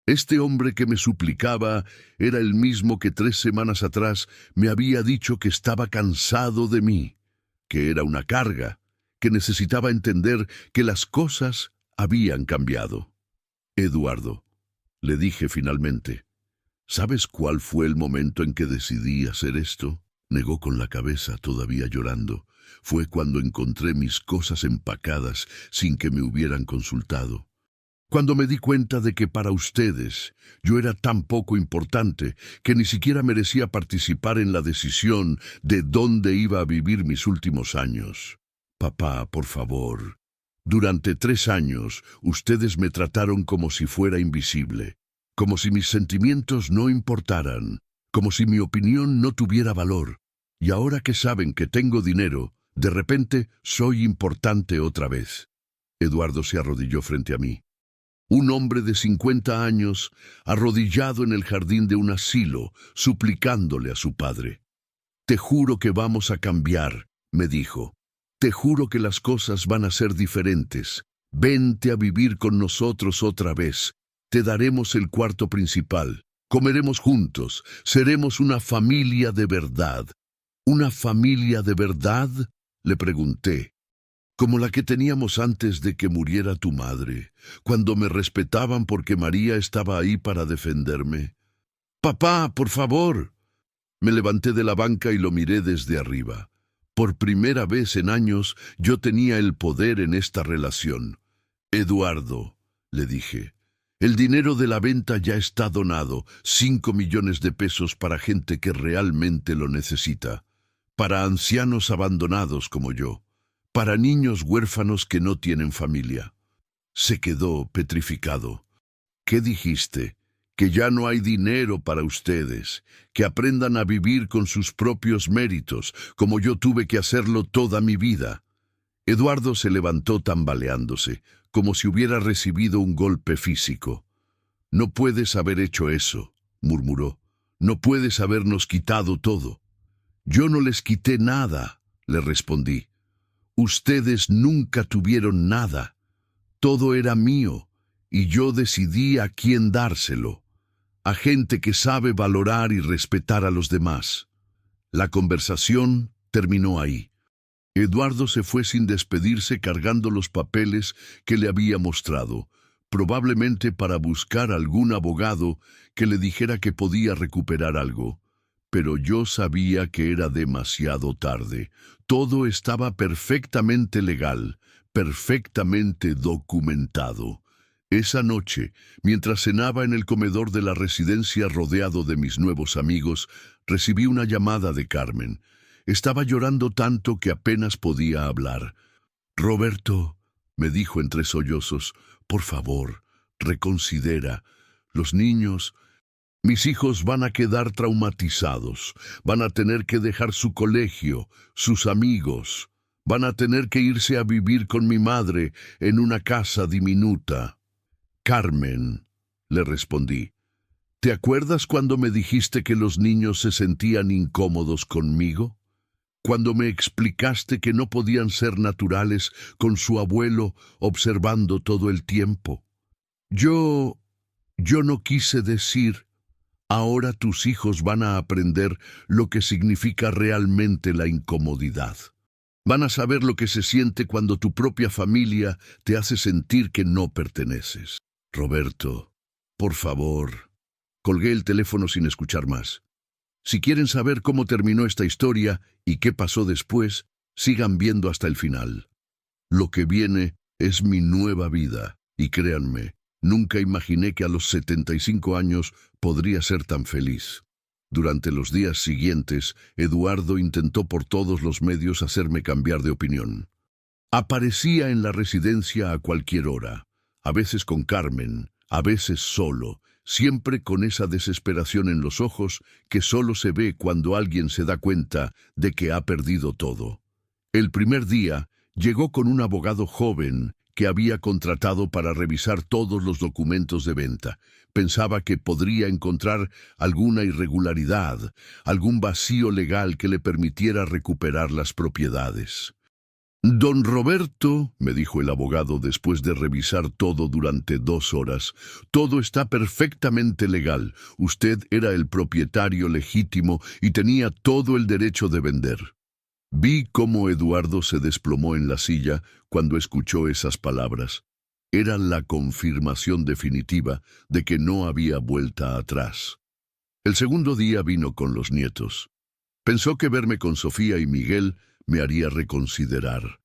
Este hombre que me suplicaba era el mismo que 3 semanas atrás me había dicho que estaba cansado de mí, que era una carga, que necesitaba entender que las cosas habían cambiado. Eduardo, le dije finalmente, ¿sabes cuál fue el momento en que decidí hacer esto? Negó con la cabeza, todavía llorando. Fue cuando encontré mis cosas empacadas sin que me hubieran consultado. Cuando me di cuenta de que para ustedes yo era tan poco importante que ni siquiera merecía participar en la decisión de dónde iba a vivir mis últimos años. Papá, por favor. Durante 3 años ustedes me trataron como si fuera invisible, como si mis sentimientos no importaran, como si mi opinión no tuviera valor. Y ahora que saben que tengo dinero, de repente soy importante otra vez. Eduardo se arrodilló frente a mí. Un hombre de 50 años, arrodillado en el jardín de un asilo, suplicándole a su padre. Te juro que vamos a cambiar, me dijo. Te juro que las cosas van a ser diferentes. Vente a vivir con nosotros otra vez. Te daremos el cuarto principal. Comeremos juntos. Seremos una familia de verdad. ¿Una familia de verdad?, le pregunté. Como la que teníamos antes de que muriera tu madre, cuando me respetaban porque María estaba ahí para defenderme. Papá, por favor. Me levanté de la banca y lo miré desde arriba. Por primera vez en años yo tenía el poder en esta relación. Eduardo, le dije, el dinero de la venta ya está donado, 5 millones de pesos para gente que realmente lo necesita, para ancianos abandonados como yo, para niños huérfanos que no tienen familia. Se quedó petrificado. ¿Qué dijiste? Que ya no hay dinero para ustedes, que aprendan a vivir con sus propios méritos, como yo tuve que hacerlo toda mi vida. Eduardo se levantó tambaleándose, como si hubiera recibido un golpe físico. No puedes haber hecho eso, murmuró. No puedes habernos quitado todo. Yo no les quité nada, le respondí. Ustedes nunca tuvieron nada. Todo era mío, y yo decidí a quién dárselo. A gente que sabe valorar y respetar a los demás. La conversación terminó ahí. Eduardo se fue sin despedirse cargando los papeles que le había mostrado, probablemente para buscar algún abogado que le dijera que podía recuperar algo. Pero yo sabía que era demasiado tarde. Todo estaba perfectamente legal, perfectamente documentado. Esa noche, mientras cenaba en el comedor de la residencia rodeado de mis nuevos amigos, recibí una llamada de Carmen. Estaba llorando tanto que apenas podía hablar. Roberto, me dijo entre sollozos, por favor, reconsidera. Los niños... Mis hijos van a quedar traumatizados, van a tener que dejar su colegio, sus amigos, van a tener que irse a vivir con mi madre en una casa diminuta. Carmen, le respondí, ¿te acuerdas cuando me dijiste que los niños se sentían incómodos conmigo? Cuando me explicaste que no podían ser naturales con su abuelo observando todo el tiempo. Yo no quise decir... Ahora tus hijos van a aprender lo que significa realmente la incomodidad. Van a saber lo que se siente cuando tu propia familia te hace sentir que no perteneces. Roberto, por favor. Colgué el teléfono sin escuchar más. Si quieren saber cómo terminó esta historia y qué pasó después, sigan viendo hasta el final. Lo que viene es mi nueva vida, y créanme, nunca imaginé que a los 75 años podría ser tan feliz. Durante los días siguientes, Eduardo intentó por todos los medios hacerme cambiar de opinión. Aparecía en la residencia a cualquier hora, a veces con Carmen, a veces solo, siempre con esa desesperación en los ojos que solo se ve cuando alguien se da cuenta de que ha perdido todo. El primer día llegó con un abogado joven que había contratado para revisar todos los documentos de venta. Pensaba que podría encontrar alguna irregularidad, algún vacío legal que le permitiera recuperar las propiedades. Don Roberto, me dijo el abogado después de revisar todo durante 2 horas, todo está perfectamente legal. Usted era el propietario legítimo y tenía todo el derecho de vender. Vi cómo Eduardo se desplomó en la silla cuando escuchó esas palabras. Era la confirmación definitiva de que no había vuelta atrás. El segundo día vino con los nietos. Pensó que verme con Sofía y Miguel me haría reconsiderar.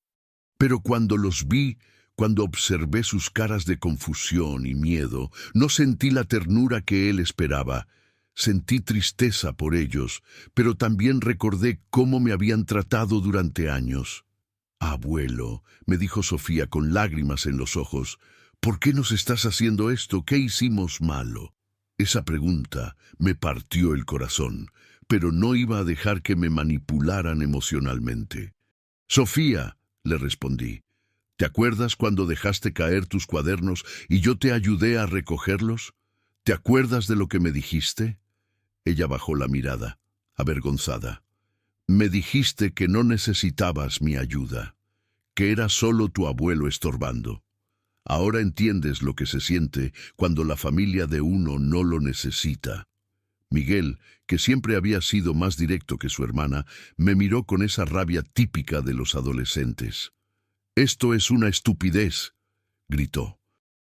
Pero cuando los vi, cuando observé sus caras de confusión y miedo, no sentí la ternura que él esperaba. Sentí tristeza por ellos, pero también recordé cómo me habían tratado durante años. «Abuelo», me dijo Sofía con lágrimas en los ojos, «¿por qué nos estás haciendo esto? ¿Qué hicimos malo?» Esa pregunta me partió el corazón, pero no iba a dejar que me manipularan emocionalmente. «Sofía», le respondí, «¿te acuerdas cuando dejaste caer tus cuadernos y yo te ayudé a recogerlos? ¿Te acuerdas de lo que me dijiste?» Ella bajó la mirada, avergonzada. «Me dijiste que no necesitabas mi ayuda, que era solo tu abuelo estorbando. Ahora entiendes lo que se siente cuando la familia de uno no lo necesita». Miguel, que siempre había sido más directo que su hermana, me miró con esa rabia típica de los adolescentes. «Esto es una estupidez», gritó.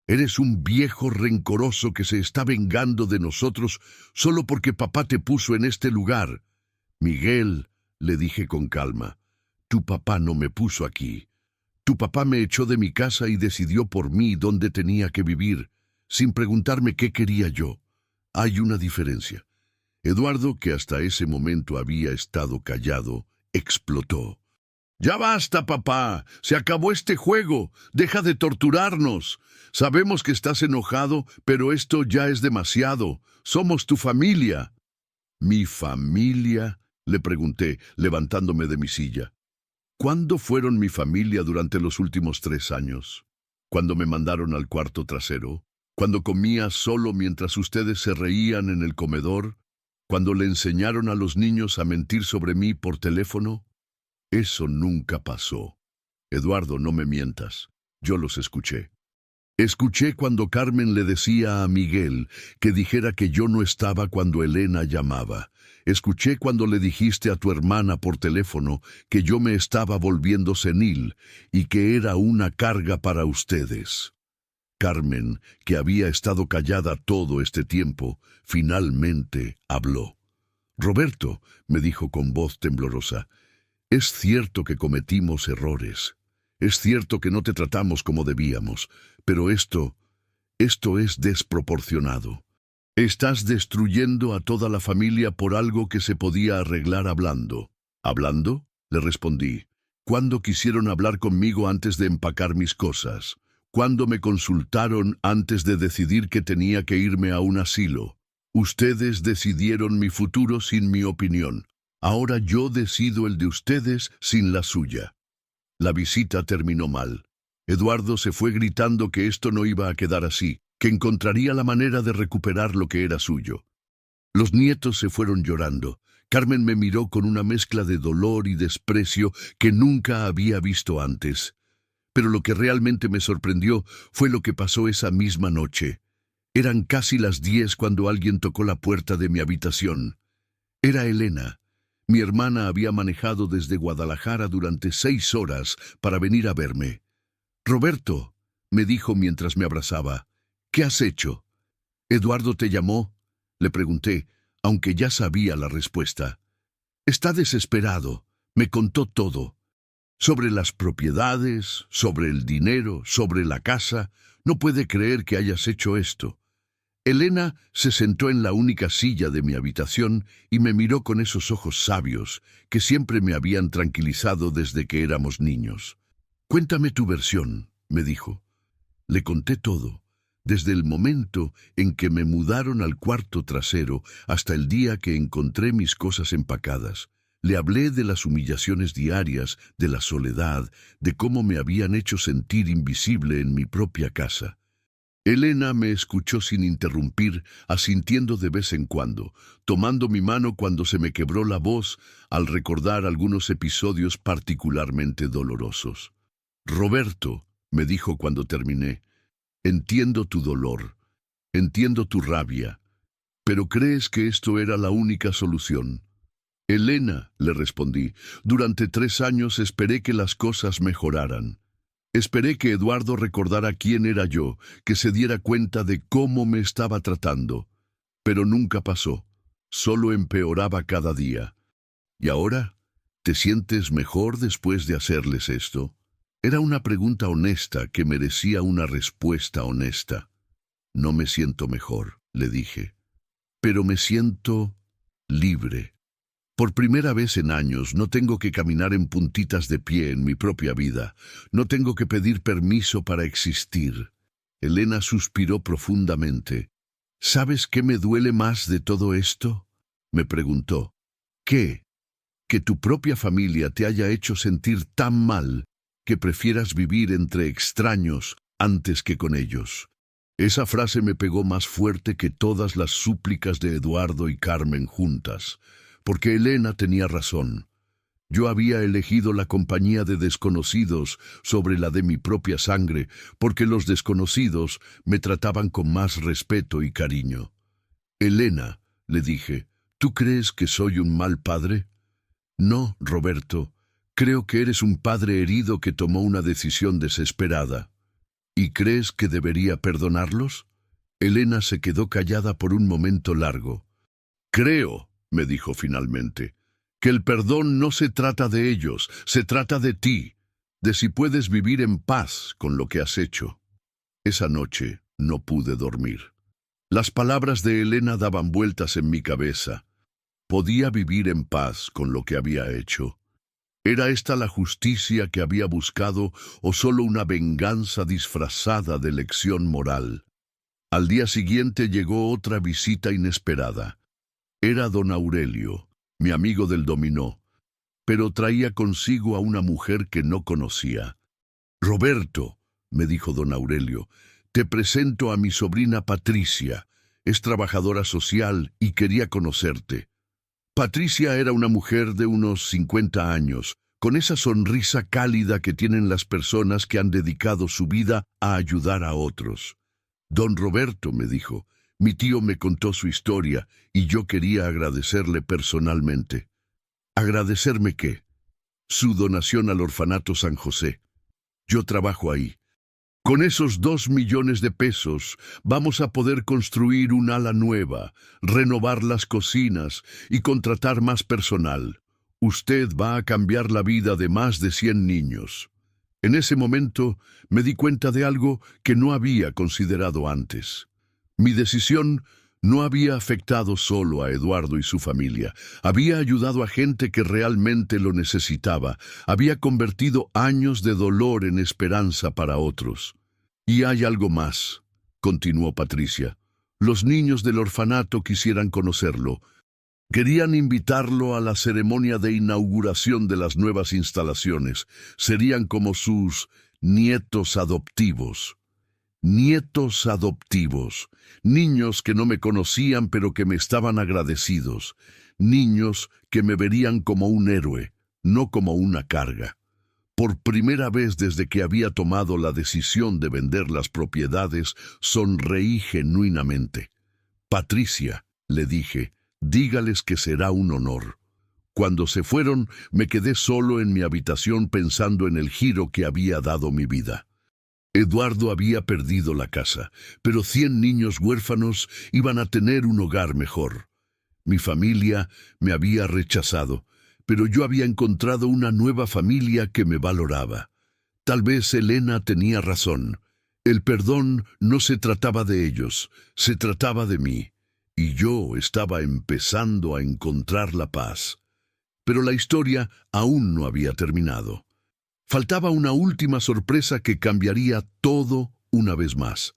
«Eres un viejo rencoroso que se está vengando de nosotros solo porque papá te puso en este lugar». «Miguel», le dije con calma, «tu papá no me puso aquí. Tu papá me echó de mi casa y decidió por mí dónde tenía que vivir, sin preguntarme qué quería yo. Hay una diferencia». Eduardo, que hasta ese momento había estado callado, explotó. «Ya basta, papá. Se acabó este juego. Deja de torturarnos. Sabemos que estás enojado, pero esto ya es demasiado. Somos tu familia». «¿Mi familia?», le pregunté, levantándome de mi silla. «¿Cuándo fueron mi familia durante los últimos 3 años? ¿Cuándo me mandaron al cuarto trasero? ¿Cuándo comía solo mientras ustedes se reían en el comedor? ¿Cuándo le enseñaron a los niños a mentir sobre mí por teléfono? Eso nunca pasó. Eduardo, no me mientas. Yo los escuché. Escuché cuando Carmen le decía a Miguel que dijera que yo no estaba cuando Elena llamaba. Escuché cuando le dijiste a tu hermana por teléfono que yo me estaba volviendo senil y que era una carga para ustedes». Carmen, que había estado callada todo este tiempo, finalmente habló. «Roberto», me dijo con voz temblorosa, «es cierto que cometimos errores. Es cierto que no te tratamos como debíamos, pero esto es desproporcionado. Estás destruyendo a toda la familia por algo que se podía arreglar hablando». «¿Hablando?», le respondí. «¿Cuándo quisieron hablar conmigo antes de empacar mis cosas? ¿Cuándo me consultaron antes de decidir que tenía que irme a un asilo? Ustedes decidieron mi futuro sin mi opinión. Ahora yo decido el de ustedes sin la suya». La visita terminó mal. Eduardo se fue gritando que esto no iba a quedar así, que encontraría la manera de recuperar lo que era suyo. Los nietos se fueron llorando. Carmen me miró con una mezcla de dolor y desprecio que nunca había visto antes. Pero lo que realmente me sorprendió fue lo que pasó esa misma noche. Eran casi las 10 cuando alguien tocó la puerta de mi habitación. Era Elena. Mi hermana había manejado desde Guadalajara durante 6 horas para venir a verme. «Roberto», me dijo mientras me abrazaba, «¿qué has hecho?» «¿Eduardo te llamó?», le pregunté, aunque ya sabía la respuesta. «Está desesperado. Me contó todo. Sobre las propiedades, sobre el dinero, sobre la casa. No puede creer que hayas hecho esto». Elena se sentó en la única silla de mi habitación y me miró con esos ojos sabios que siempre me habían tranquilizado desde que éramos niños. «Cuéntame tu versión», me dijo. Le conté todo, desde el momento en que me mudaron al cuarto trasero hasta el día que encontré mis cosas empacadas. Le hablé de las humillaciones diarias, de la soledad, de cómo me habían hecho sentir invisible en mi propia casa. Elena me escuchó sin interrumpir, asintiendo de vez en cuando, tomando mi mano cuando se me quebró la voz al recordar algunos episodios particularmente dolorosos. «Roberto», me dijo cuando terminé, «entiendo tu dolor, entiendo tu rabia, pero ¿crees que esto era la única solución?» «Elena», le respondí, «durante 3 años esperé que las cosas mejoraran. Esperé que Eduardo recordara quién era yo, que se diera cuenta de cómo me estaba tratando. Pero nunca pasó. Solo empeoraba cada día. ¿Y ahora? ¿Te sientes mejor después de hacerles esto?» Era una pregunta honesta que merecía una respuesta honesta. «No me siento mejor», le dije, «pero me siento libre. Por primera vez en años no tengo que caminar en puntitas de pie en mi propia vida. No tengo que pedir permiso para existir». Elena suspiró profundamente. «¿Sabes qué me duele más de todo esto?», me preguntó. «¿Qué? Que tu propia familia te haya hecho sentir tan mal que prefieras vivir entre extraños antes que con ellos». Esa frase me pegó más fuerte que todas las súplicas de Eduardo y Carmen juntas, porque Elena tenía razón. Yo había elegido la compañía de desconocidos sobre la de mi propia sangre, porque los desconocidos me trataban con más respeto y cariño. «Elena», le dije, «¿tú crees que soy un mal padre?» «No, Roberto, creo que eres un padre herido que tomó una decisión desesperada». «¿Y crees que debería perdonarlos?» Elena se quedó callada por un momento largo. «Creo», me dijo finalmente, «que el perdón no se trata de ellos, se trata de ti, de si puedes vivir en paz con lo que has hecho». Esa noche no pude dormir. Las palabras de Elena daban vueltas en mi cabeza. ¿Podía vivir en paz con lo que había hecho? ¿Era esta la justicia que había buscado o solo una venganza disfrazada de lección moral? Al día siguiente llegó otra visita inesperada. Era don Aurelio, mi amigo del dominó, pero traía consigo a una mujer que no conocía. «Roberto», me dijo don Aurelio, «te presento a mi sobrina Patricia. Es trabajadora social y quería conocerte». Patricia era una mujer de unos 50 años, con esa sonrisa cálida que tienen las personas que han dedicado su vida a ayudar a otros. «Don Roberto», me dijo, «mi tío me contó su historia y yo quería agradecerle personalmente». «¿Agradecerme qué?» «Su donación al orfanato San José. Yo trabajo ahí. Con esos 2 millones de pesos vamos a poder construir un ala nueva, renovar las cocinas y contratar más personal. Usted va a cambiar la vida de más de 100 niños». En ese momento me di cuenta de algo que no había considerado antes. Mi decisión no había afectado solo a Eduardo y su familia. Había ayudado a gente que realmente lo necesitaba. Había convertido años de dolor en esperanza para otros. «Y hay algo más», continuó Patricia. «Los niños del orfanato quisieran conocerlo. Querían invitarlo a la ceremonia de inauguración de las nuevas instalaciones. Serían como sus nietos adoptivos». Nietos adoptivos, niños que no me conocían pero que me estaban agradecidos, niños que me verían como un héroe, no como una carga. Por primera vez desde que había tomado la decisión de vender las propiedades, sonreí genuinamente. «Patricia», le dije, «dígales que será un honor». Cuando se fueron, me quedé solo en mi habitación pensando en el giro que había dado mi vida. Eduardo había perdido la casa, pero 100 niños huérfanos iban a tener un hogar mejor. Mi familia me había rechazado, pero yo había encontrado una nueva familia que me valoraba. Tal vez Elena tenía razón. El perdón no se trataba de ellos, se trataba de mí, y yo estaba empezando a encontrar la paz. Pero la historia aún no había terminado. Faltaba una última sorpresa que cambiaría todo una vez más.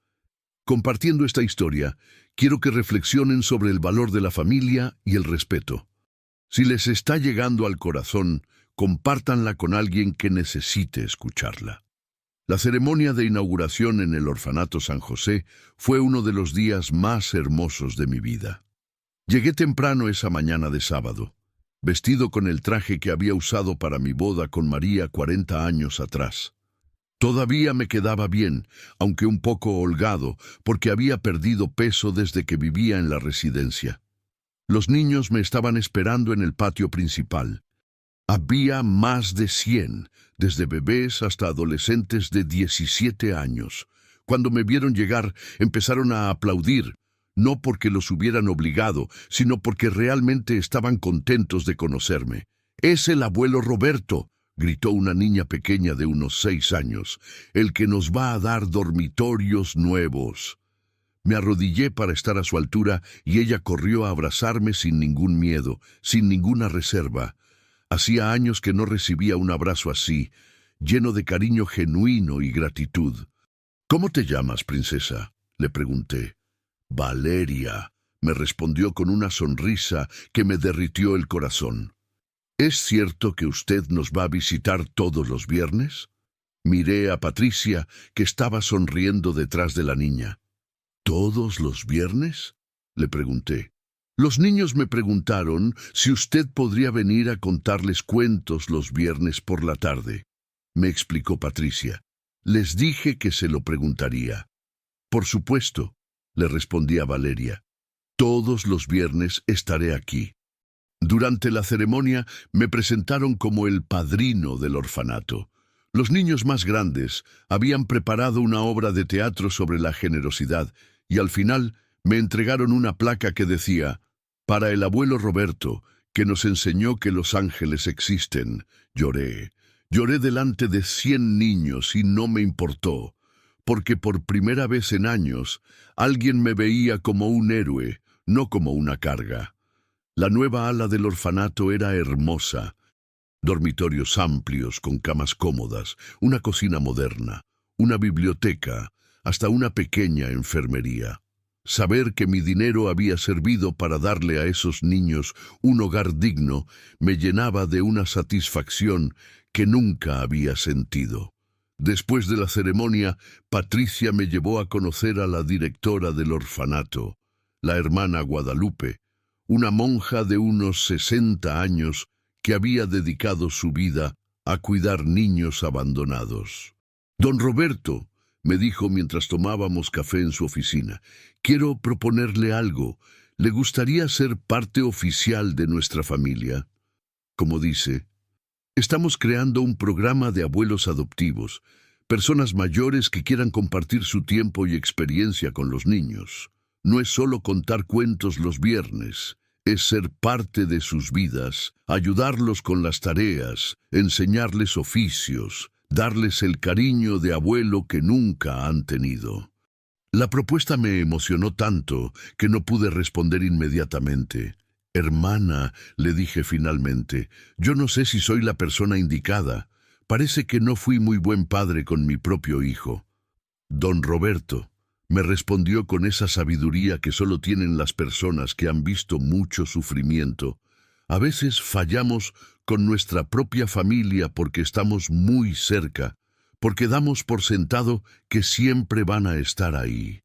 Compartiendo esta historia, quiero que reflexionen sobre el valor de la familia y el respeto. Si les está llegando al corazón, compártanla con alguien que necesite escucharla. La ceremonia de inauguración en el Orfanato San José fue uno de los días más hermosos de mi vida. Llegué temprano esa mañana de sábado, vestido con el traje que había usado para mi boda con María 40 años atrás. Todavía me quedaba bien, aunque un poco holgado, porque había perdido peso desde que vivía en la residencia. Los niños me estaban esperando en el patio principal. Había más de 100, desde bebés hasta adolescentes de 17 años. Cuando me vieron llegar, empezaron a aplaudir, no porque los hubieran obligado, sino porque realmente estaban contentos de conocerme. «Es el abuelo Roberto», gritó una niña pequeña de unos 6 años, «el que nos va a dar dormitorios nuevos». Me arrodillé para estar a su altura y ella corrió a abrazarme sin ningún miedo, sin ninguna reserva. Hacía años que no recibía un abrazo así, lleno de cariño genuino y gratitud. «¿Cómo te llamas, princesa?», le pregunté. «Valeria», me respondió con una sonrisa que me derritió el corazón. «¿Es cierto que usted nos va a visitar todos los viernes?». Miré a Patricia, que estaba sonriendo detrás de la niña. «¿Todos los viernes?», le pregunté. «Los niños me preguntaron si usted podría venir a contarles cuentos los viernes por la tarde», me explicó Patricia. «Les dije que se lo preguntaría». «Por supuesto», le respondí a Valeria. «Todos los viernes estaré aquí». Durante la ceremonia me presentaron como el padrino del orfanato. Los niños más grandes habían preparado una obra de teatro sobre la generosidad y al final me entregaron una placa que decía: «Para el abuelo Roberto, que nos enseñó que los ángeles existen». Lloré. Lloré delante de 100 niños y no me importó, porque por primera vez en años alguien me veía como un héroe, no como una carga. La nueva ala del orfanato era hermosa. Dormitorios amplios con camas cómodas, una cocina moderna, una biblioteca, hasta una pequeña enfermería. Saber que mi dinero había servido para darle a esos niños un hogar digno me llenaba de una satisfacción que nunca había sentido. Después de la ceremonia, Patricia me llevó a conocer a la directora del orfanato, la hermana Guadalupe, una monja de unos 60 años que había dedicado su vida a cuidar niños abandonados. «Don Roberto», me dijo mientras tomábamos café en su oficina, «quiero proponerle algo. ¿Le gustaría ser parte oficial de nuestra familia?». Como dice, estamos creando un programa de abuelos adoptivos, personas mayores que quieran compartir su tiempo y experiencia con los niños. No es solo contar cuentos los viernes, es ser parte de sus vidas, ayudarlos con las tareas, enseñarles oficios, darles el cariño de abuelo que nunca han tenido. La propuesta me emocionó tanto que no pude responder inmediatamente. «Hermana», le dije finalmente, «yo no sé si soy la persona indicada. Parece que no fui muy buen padre con mi propio hijo». «Don Roberto», me respondió con esa sabiduría que solo tienen las personas que han visto mucho sufrimiento, «a veces fallamos con nuestra propia familia porque estamos muy cerca, porque damos por sentado que siempre van a estar ahí.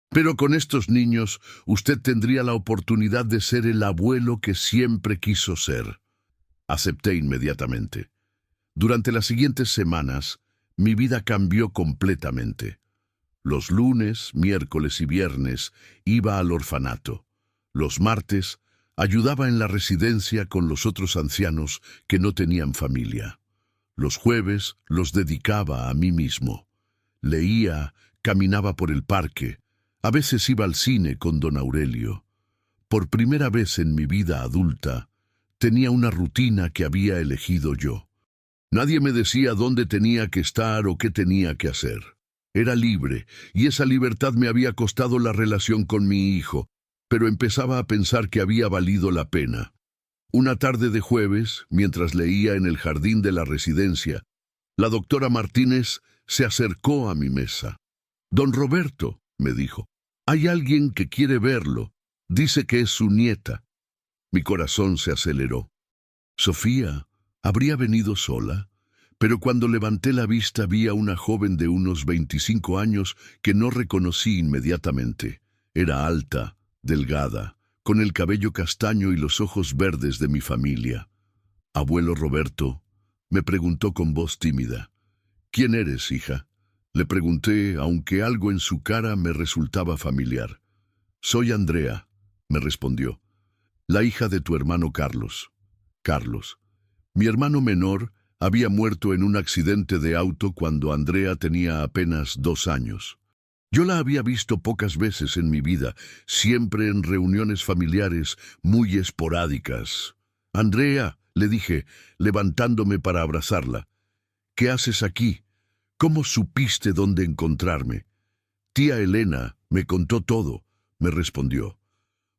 Pero con estos niños usted tendría la oportunidad de ser el abuelo que siempre quiso ser». Acepté inmediatamente. Durante las siguientes semanas, mi vida cambió completamente. Los lunes, miércoles y viernes iba al orfanato. Los martes ayudaba en la residencia con los otros ancianos que no tenían familia. Los jueves los dedicaba a mí mismo. Leía, caminaba por el parque, a veces iba al cine con don Aurelio. Por primera vez en mi vida adulta, tenía una rutina que había elegido yo. Nadie me decía dónde tenía que estar o qué tenía que hacer. Era libre, y esa libertad me había costado la relación con mi hijo, pero empezaba a pensar que había valido la pena. Una tarde de jueves, mientras leía en el jardín de la residencia, la doctora Martínez se acercó a mi mesa. «Don Roberto», me dijo, «hay alguien que quiere verlo. Dice que es su nieta». Mi corazón se aceleró. Sofía habría venido sola, pero cuando levanté la vista vi a una joven de unos 25 años que no reconocí inmediatamente. Era alta, delgada, con el cabello castaño y los ojos verdes de mi familia. Abuelo Roberto, me preguntó con voz tímida. ¿Quién eres, hija? Le pregunté, aunque algo en su cara me resultaba familiar. Soy Andrea, me respondió, la hija de tu hermano Carlos. Carlos. Mi hermano menor había muerto en un accidente de auto cuando Andrea tenía apenas 2 años. Yo la había visto pocas veces en mi vida, siempre en reuniones familiares muy esporádicas. Andrea, le dije, levantándome para abrazarla, ¿qué haces aquí? ¿Cómo supiste dónde encontrarme? Tía Elena me contó todo, me respondió.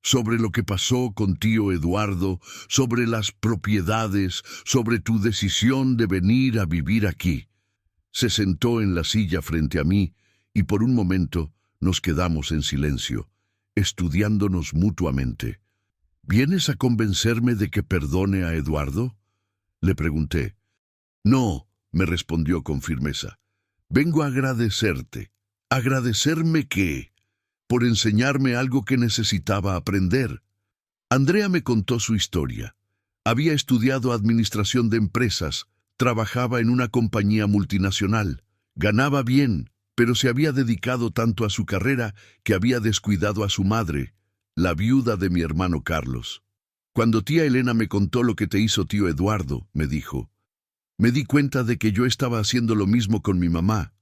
Sobre lo que pasó con tío Eduardo, sobre las propiedades, sobre tu decisión de venir a vivir aquí. Se sentó en la silla frente a mí y por un momento nos quedamos en silencio, estudiándonos mutuamente. ¿Vienes a convencerme de que perdone a Eduardo? Le pregunté. No, me respondió con firmeza. Vengo a agradecerte. ¿Agradecerme qué? Por enseñarme algo que necesitaba aprender. Andrea me contó su historia. Había estudiado administración de empresas, trabajaba en una compañía multinacional, ganaba bien, pero se había dedicado tanto a su carrera que había descuidado a su madre, la viuda de mi hermano Carlos. Cuando tía Elena me contó lo que te hizo tío Eduardo, me dijo, me di cuenta de que yo estaba haciendo lo mismo con mi mamá.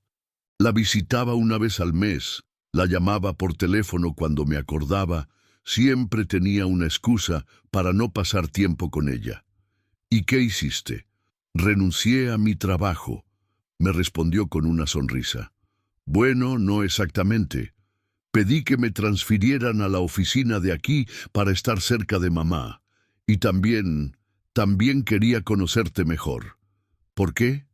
La visitaba una vez al mes, la llamaba por teléfono cuando me acordaba, siempre tenía una excusa para no pasar tiempo con ella. ¿Y qué hiciste? Renuncié a mi trabajo, me respondió con una sonrisa. Bueno, no exactamente. Pedí que me transfirieran a la oficina de aquí para estar cerca de mamá. Y también quería conocerte mejor. ¿Por qué?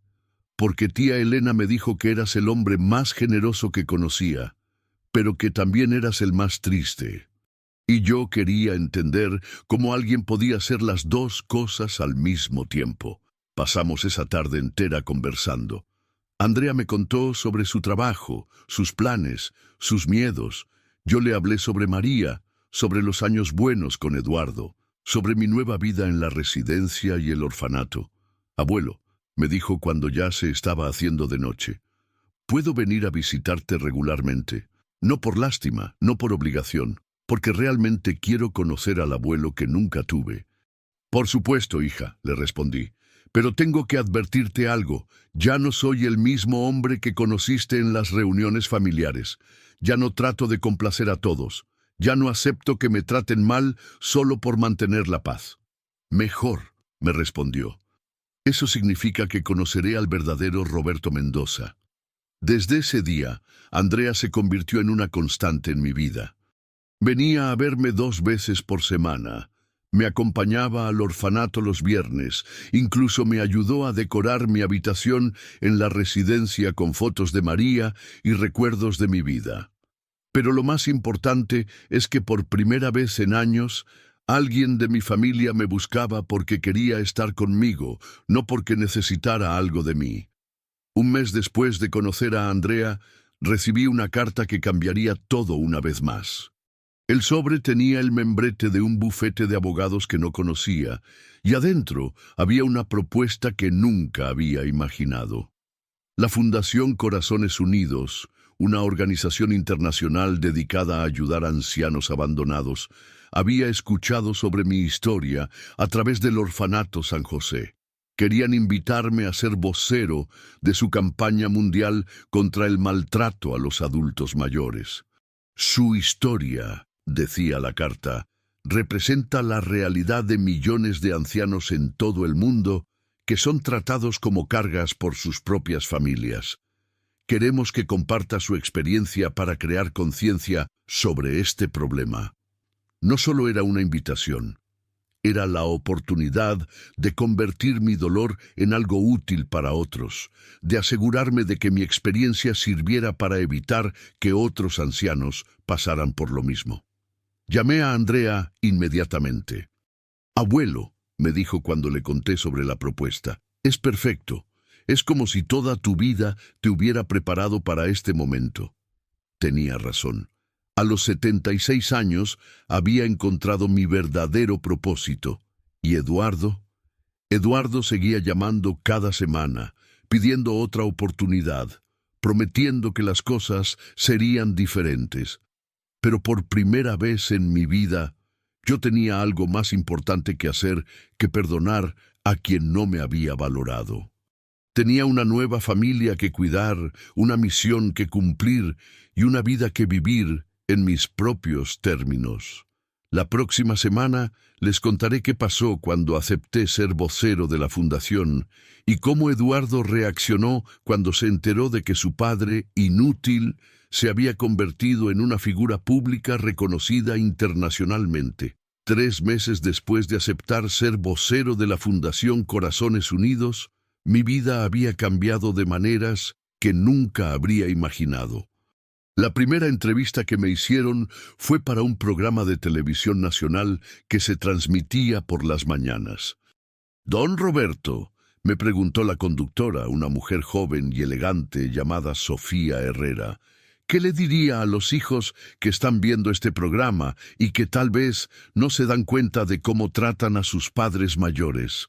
Porque tía Elena me dijo que eras el hombre más generoso que conocía, pero que también eras el más triste. Y yo quería entender cómo alguien podía hacer las dos cosas al mismo tiempo. Pasamos esa tarde entera conversando. Andrea me contó sobre su trabajo, sus planes, sus miedos. Yo le hablé sobre María, sobre los años buenos con Eduardo, sobre mi nueva vida en la residencia y el orfanato. Abuelo, me dijo cuando ya se estaba haciendo de noche, puedo venir a visitarte regularmente, no por lástima, no por obligación, porque realmente quiero conocer al abuelo que nunca tuve. Por supuesto, hija, le respondí, pero tengo que advertirte algo, ya no soy el mismo hombre que conociste en las reuniones familiares, ya no trato de complacer a todos, ya no acepto que me traten mal solo por mantener la paz. Mejor, me respondió. Eso significa que conoceré al verdadero Roberto Mendoza. Desde ese día, Andrea se convirtió en una constante en mi vida. Venía a verme 2 veces por semana. Me acompañaba al orfanato los viernes, incluso me ayudó a decorar mi habitación en la residencia con fotos de María y recuerdos de mi vida. Pero lo más importante es que por primera vez en años, alguien de mi familia me buscaba porque quería estar conmigo, no porque necesitara algo de mí. Un mes después de conocer a Andrea, recibí una carta que cambiaría todo una vez más. El sobre tenía el membrete de un bufete de abogados que no conocía, y adentro había una propuesta que nunca había imaginado. La Fundación Corazones Unidos, una organización internacional dedicada a ayudar a ancianos abandonados, había escuchado sobre mi historia a través del Orfanato San José. Querían invitarme a ser vocero de su campaña mundial contra el maltrato a los adultos mayores. Su historia, decía la carta, representa la realidad de millones de ancianos en todo el mundo que son tratados como cargas por sus propias familias. Queremos que comparta su experiencia para crear conciencia sobre este problema. No solo era una invitación, era la oportunidad de convertir mi dolor en algo útil para otros, de asegurarme de que mi experiencia sirviera para evitar que otros ancianos pasaran por lo mismo. Llamé a Andrea inmediatamente. Abuelo, me dijo cuando le conté sobre la propuesta, es perfecto. Es como si toda tu vida te hubiera preparado para este momento. Tenía razón. A los 76 años había encontrado mi verdadero propósito. ¿Y Eduardo? Eduardo seguía llamando cada semana, pidiendo otra oportunidad, prometiendo que las cosas serían diferentes. Pero por primera vez en mi vida, yo tenía algo más importante que hacer que perdonar a quien no me había valorado. Tenía una nueva familia que cuidar, una misión que cumplir y una vida que vivir en mis propios términos. La próxima semana les contaré qué pasó cuando acepté ser vocero de la fundación y cómo Eduardo reaccionó cuando se enteró de que su padre, inútil, se había convertido en una figura pública reconocida internacionalmente. 3 meses después de aceptar ser vocero de la Fundación Corazones Unidos, mi vida había cambiado de maneras que nunca habría imaginado. La primera entrevista que me hicieron fue para un programa de televisión nacional que se transmitía por las mañanas. «Don Roberto», me preguntó la conductora, una mujer joven y elegante llamada Sofía Herrera, «¿qué le diría a los hijos que están viendo este programa y que tal vez no se dan cuenta de cómo tratan a sus padres mayores?»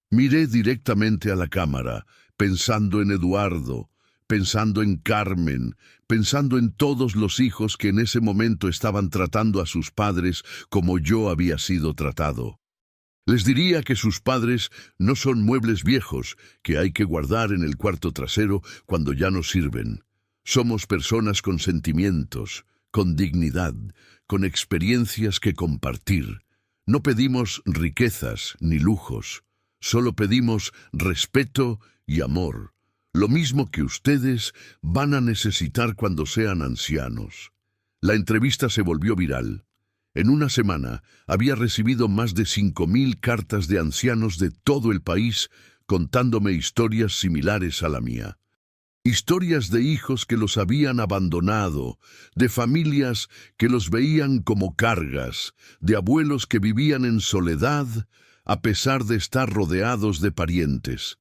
Miré directamente a la cámara, pensando en Eduardo, pensando en Carmen, pensando en todos los hijos que en ese momento estaban tratando a sus padres como yo había sido tratado. Les diría que sus padres no son muebles viejos que hay que guardar en el cuarto trasero cuando ya no sirven. Somos personas con sentimientos, con dignidad, con experiencias que compartir. No pedimos riquezas ni lujos. Solo pedimos respeto y amor, lo mismo que ustedes van a necesitar cuando sean ancianos. La entrevista se volvió viral. En una semana había recibido más de 5.000 cartas de ancianos de todo el país contándome historias similares a la mía. Historias de hijos que los habían abandonado, de familias que los veían como cargas, de abuelos que vivían en soledad, a pesar de estar rodeados de parientes.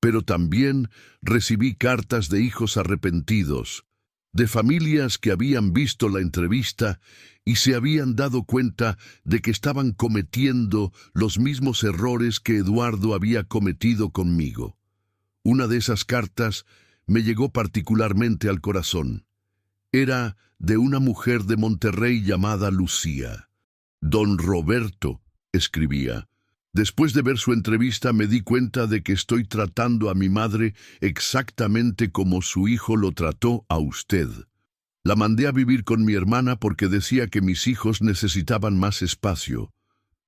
Pero también recibí cartas de hijos arrepentidos, de familias que habían visto la entrevista y se habían dado cuenta de que estaban cometiendo los mismos errores que Eduardo había cometido conmigo. Una de esas cartas me llegó particularmente al corazón. Era de una mujer de Monterrey llamada Lucía. «Don Roberto», escribía, «después de ver su entrevista me di cuenta de que estoy tratando a mi madre exactamente como su hijo lo trató a usted. La mandé a vivir con mi hermana porque decía que mis hijos necesitaban más espacio.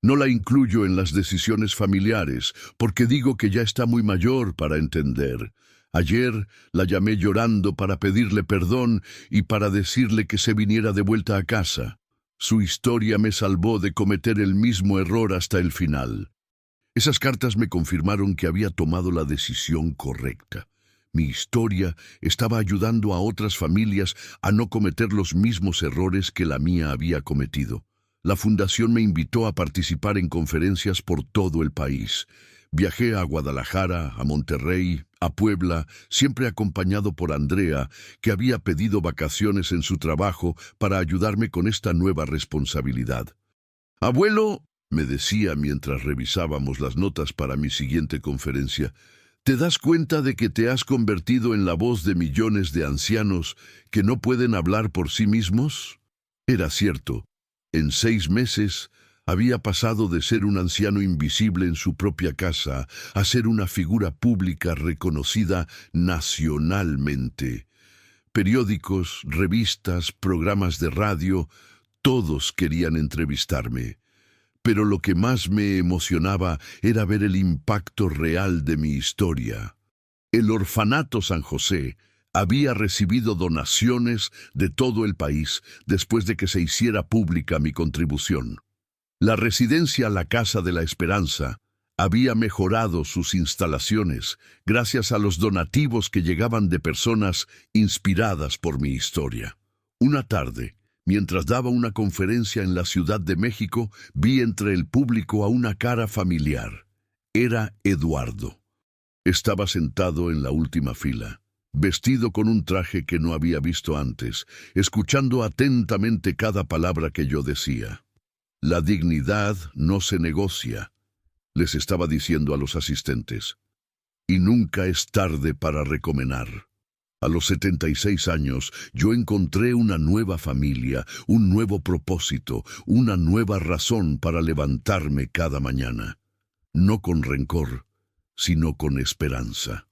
No la incluyo en las decisiones familiares porque digo que ya está muy mayor para entender. Ayer la llamé llorando para pedirle perdón y para decirle que se viniera de vuelta a casa. Su historia me salvó de cometer el mismo error hasta el final». Esas cartas me confirmaron que había tomado la decisión correcta. Mi historia estaba ayudando a otras familias a no cometer los mismos errores que la mía había cometido. La fundación me invitó a participar en conferencias por todo el país. Viajé a Guadalajara, a Monterrey, a Puebla, siempre acompañado por Andrea, que había pedido vacaciones en su trabajo para ayudarme con esta nueva responsabilidad. «Abuelo», me decía mientras revisábamos las notas para mi siguiente conferencia, ¿te das cuenta de que te has convertido en la voz de millones de ancianos que no pueden hablar por sí mismos? Era cierto. En 6 meses había pasado de ser un anciano invisible en su propia casa a ser una figura pública reconocida nacionalmente. Periódicos, revistas, programas de radio, todos querían entrevistarme. Pero lo que más me emocionaba era ver el impacto real de mi historia. El Orfanato San José había recibido donaciones de todo el país después de que se hiciera pública mi contribución. La residencia La Casa de la Esperanza había mejorado sus instalaciones gracias a los donativos que llegaban de personas inspiradas por mi historia. Una tarde, Mientras daba una conferencia en la Ciudad de México, vi entre el público a una cara familiar. Era Eduardo. Estaba sentado en la última fila, vestido con un traje que no había visto antes, escuchando atentamente cada palabra que yo decía. La dignidad no se negocia, les estaba diciendo a los asistentes. Y nunca es tarde para recomendar. A los 76 años, yo encontré una nueva familia, un nuevo propósito, una nueva razón para levantarme cada mañana. No con rencor, sino con esperanza.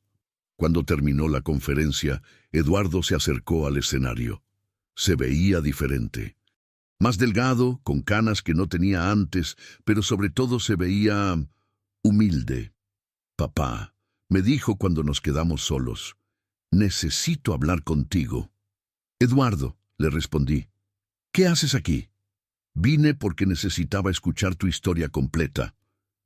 Cuando terminó la conferencia, Eduardo se acercó al escenario. Se veía diferente. Más delgado, con canas que no tenía antes, pero sobre todo se veía humilde. «Papá», me dijo cuando nos quedamos solos, «necesito hablar contigo». «Eduardo», le respondí, «¿qué haces aquí?» «Vine porque necesitaba escuchar tu historia completa.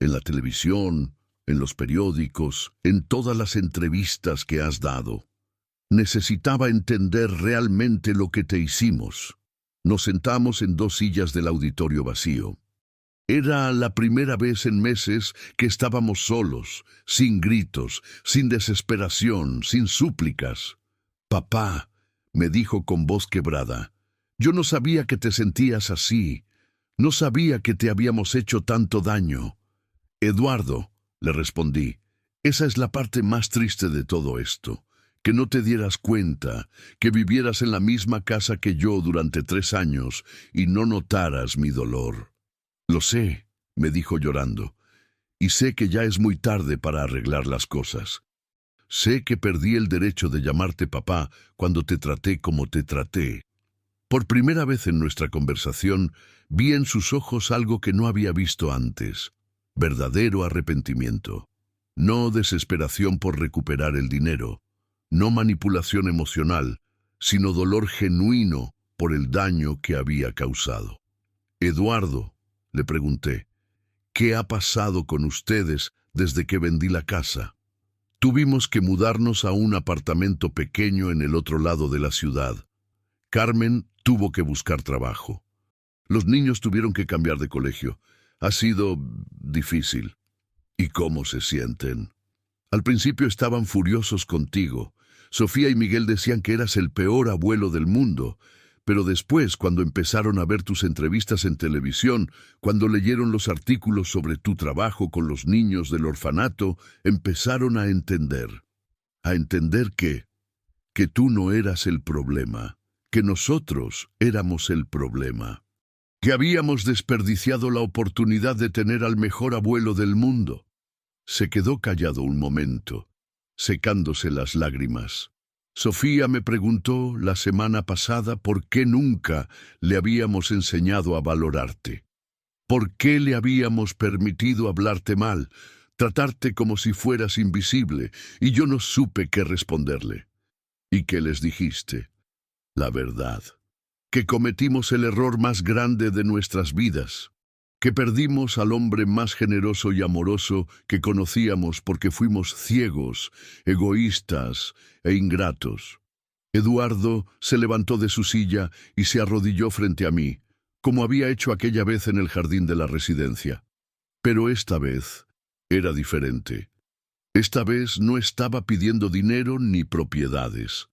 En la televisión, en los periódicos, en todas las entrevistas que has dado. Necesitaba entender realmente lo que te hicimos». Nos sentamos en 2 sillas del auditorio vacío. Era la primera vez en meses que estábamos solos, sin gritos, sin desesperación, sin súplicas. «Papá», me dijo con voz quebrada, «yo no sabía que te sentías así. No sabía que te habíamos hecho tanto daño». «Eduardo», le respondí, «esa es la parte más triste de todo esto. Que no te dieras cuenta, que vivieras en la misma casa que yo durante 3 años y no notaras mi dolor». «Lo sé», me dijo llorando, «y sé que ya es muy tarde para arreglar las cosas. Sé que perdí el derecho de llamarte papá cuando te traté como te traté». Por primera vez en nuestra conversación, vi en sus ojos algo que no había visto antes: verdadero arrepentimiento. No desesperación por recuperar el dinero, no manipulación emocional, sino dolor genuino por el daño que había causado. «Eduardo», le pregunté, «¿qué ha pasado con ustedes desde que vendí la casa?» Tuvimos que mudarnos a un apartamento pequeño en el otro lado de la ciudad. Carmen tuvo que buscar trabajo. Los niños tuvieron que cambiar de colegio. Ha sido difícil. ¿Y cómo se sienten? Al principio estaban furiosos contigo. Sofía y Miguel decían que eras el peor abuelo del mundo. Pero después, cuando empezaron a ver tus entrevistas en televisión, cuando leyeron los artículos sobre tu trabajo con los niños del orfanato, empezaron a entender. A entender que tú no eras el problema, que nosotros éramos el problema. Que habíamos desperdiciado la oportunidad de tener al mejor abuelo del mundo. Se quedó callado un momento, secándose las lágrimas. Sofía me preguntó la semana pasada por qué nunca le habíamos enseñado a valorarte. ¿Por qué le habíamos permitido hablarte mal, tratarte como si fueras invisible? Y yo no supe qué responderle. ¿Y qué les dijiste? La verdad. Que cometimos el error más grande de nuestras vidas. Que perdimos al hombre más generoso y amoroso que conocíamos porque fuimos ciegos, egoístas e ingratos. Eduardo se levantó de su silla y se arrodilló frente a mí, como había hecho aquella vez en el jardín de la residencia. Pero esta vez era diferente. Esta vez no estaba pidiendo dinero ni propiedades.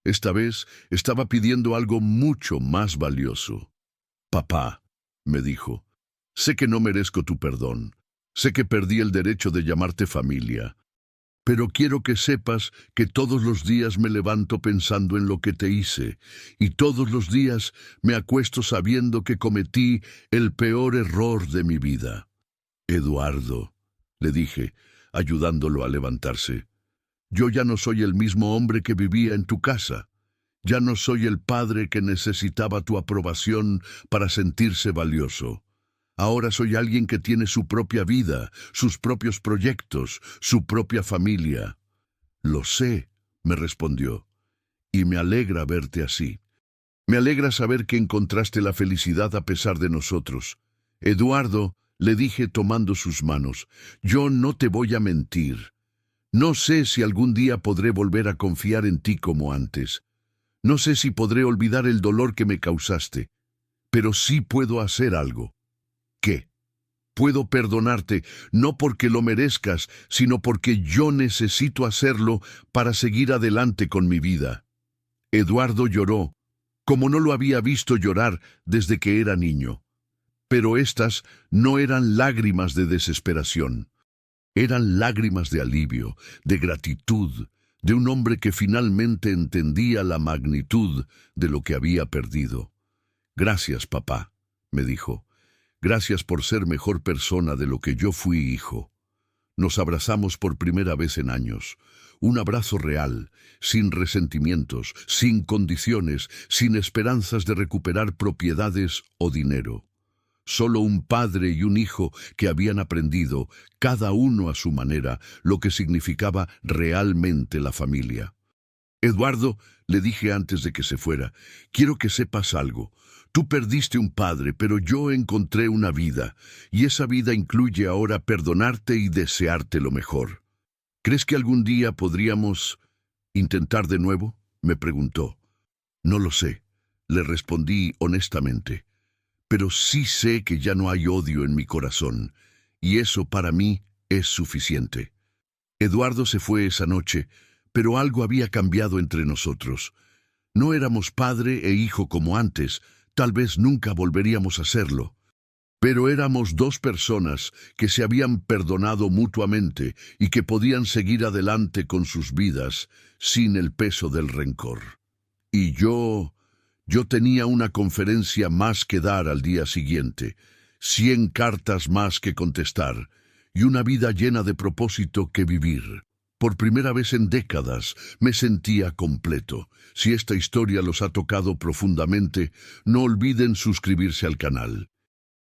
Esta vez estaba pidiendo algo mucho más valioso. «Papá», me dijo, «sé que no merezco tu perdón. Sé que perdí el derecho de llamarte familia. Pero quiero que sepas que todos los días me levanto pensando en lo que te hice, y todos los días me acuesto sabiendo que cometí el peor error de mi vida». «Eduardo», le dije, ayudándolo a levantarse, «yo ya no soy el mismo hombre que vivía en tu casa. Ya no soy el padre que necesitaba tu aprobación para sentirse valioso. Ahora soy alguien que tiene su propia vida, sus propios proyectos, su propia familia». «Lo sé», me respondió, «y me alegra verte así. Me alegra saber que encontraste la felicidad a pesar de nosotros. Eduardo», le dije tomando sus manos, «yo no te voy a mentir. No sé si algún día podré volver a confiar en ti como antes. No sé si podré olvidar el dolor que me causaste, pero sí puedo hacer algo. ¿Qué? Puedo perdonarte, no porque lo merezcas, sino porque yo necesito hacerlo para seguir adelante con mi vida. Eduardo lloró, como no lo había visto llorar desde que era niño. Pero estas no eran lágrimas de desesperación. Eran lágrimas de alivio, de gratitud, de un hombre que finalmente entendía la magnitud de lo que había perdido. Gracias, papá, me dijo. Gracias por ser mejor persona de lo que yo fui, hijo. Nos abrazamos por primera vez en años. Un abrazo real, sin resentimientos, sin condiciones, sin esperanzas de recuperar propiedades o dinero. Solo un padre y un hijo que habían aprendido, cada uno a su manera, lo que significaba realmente la familia. Eduardo, le dije antes de que se fuera, quiero que sepas algo. Tú perdiste un padre, pero yo encontré una vida, y esa vida incluye ahora perdonarte y desearte lo mejor. ¿Crees que algún día podríamos intentar de nuevo?, me preguntó. No lo sé, le respondí honestamente, pero sí sé que ya no hay odio en mi corazón, y eso para mí es suficiente. Eduardo se fue esa noche, pero algo había cambiado entre nosotros. No éramos padre e hijo como antes, tal vez nunca volveríamos a serlo. Pero éramos dos personas que se habían perdonado mutuamente y que podían seguir adelante con sus vidas sin el peso del rencor. Y yo tenía una conferencia más que dar al día siguiente, 100 cartas más que contestar y una vida llena de propósito que vivir. Por primera vez en décadas me sentía completo. Si esta historia los ha tocado profundamente, no olviden suscribirse al canal.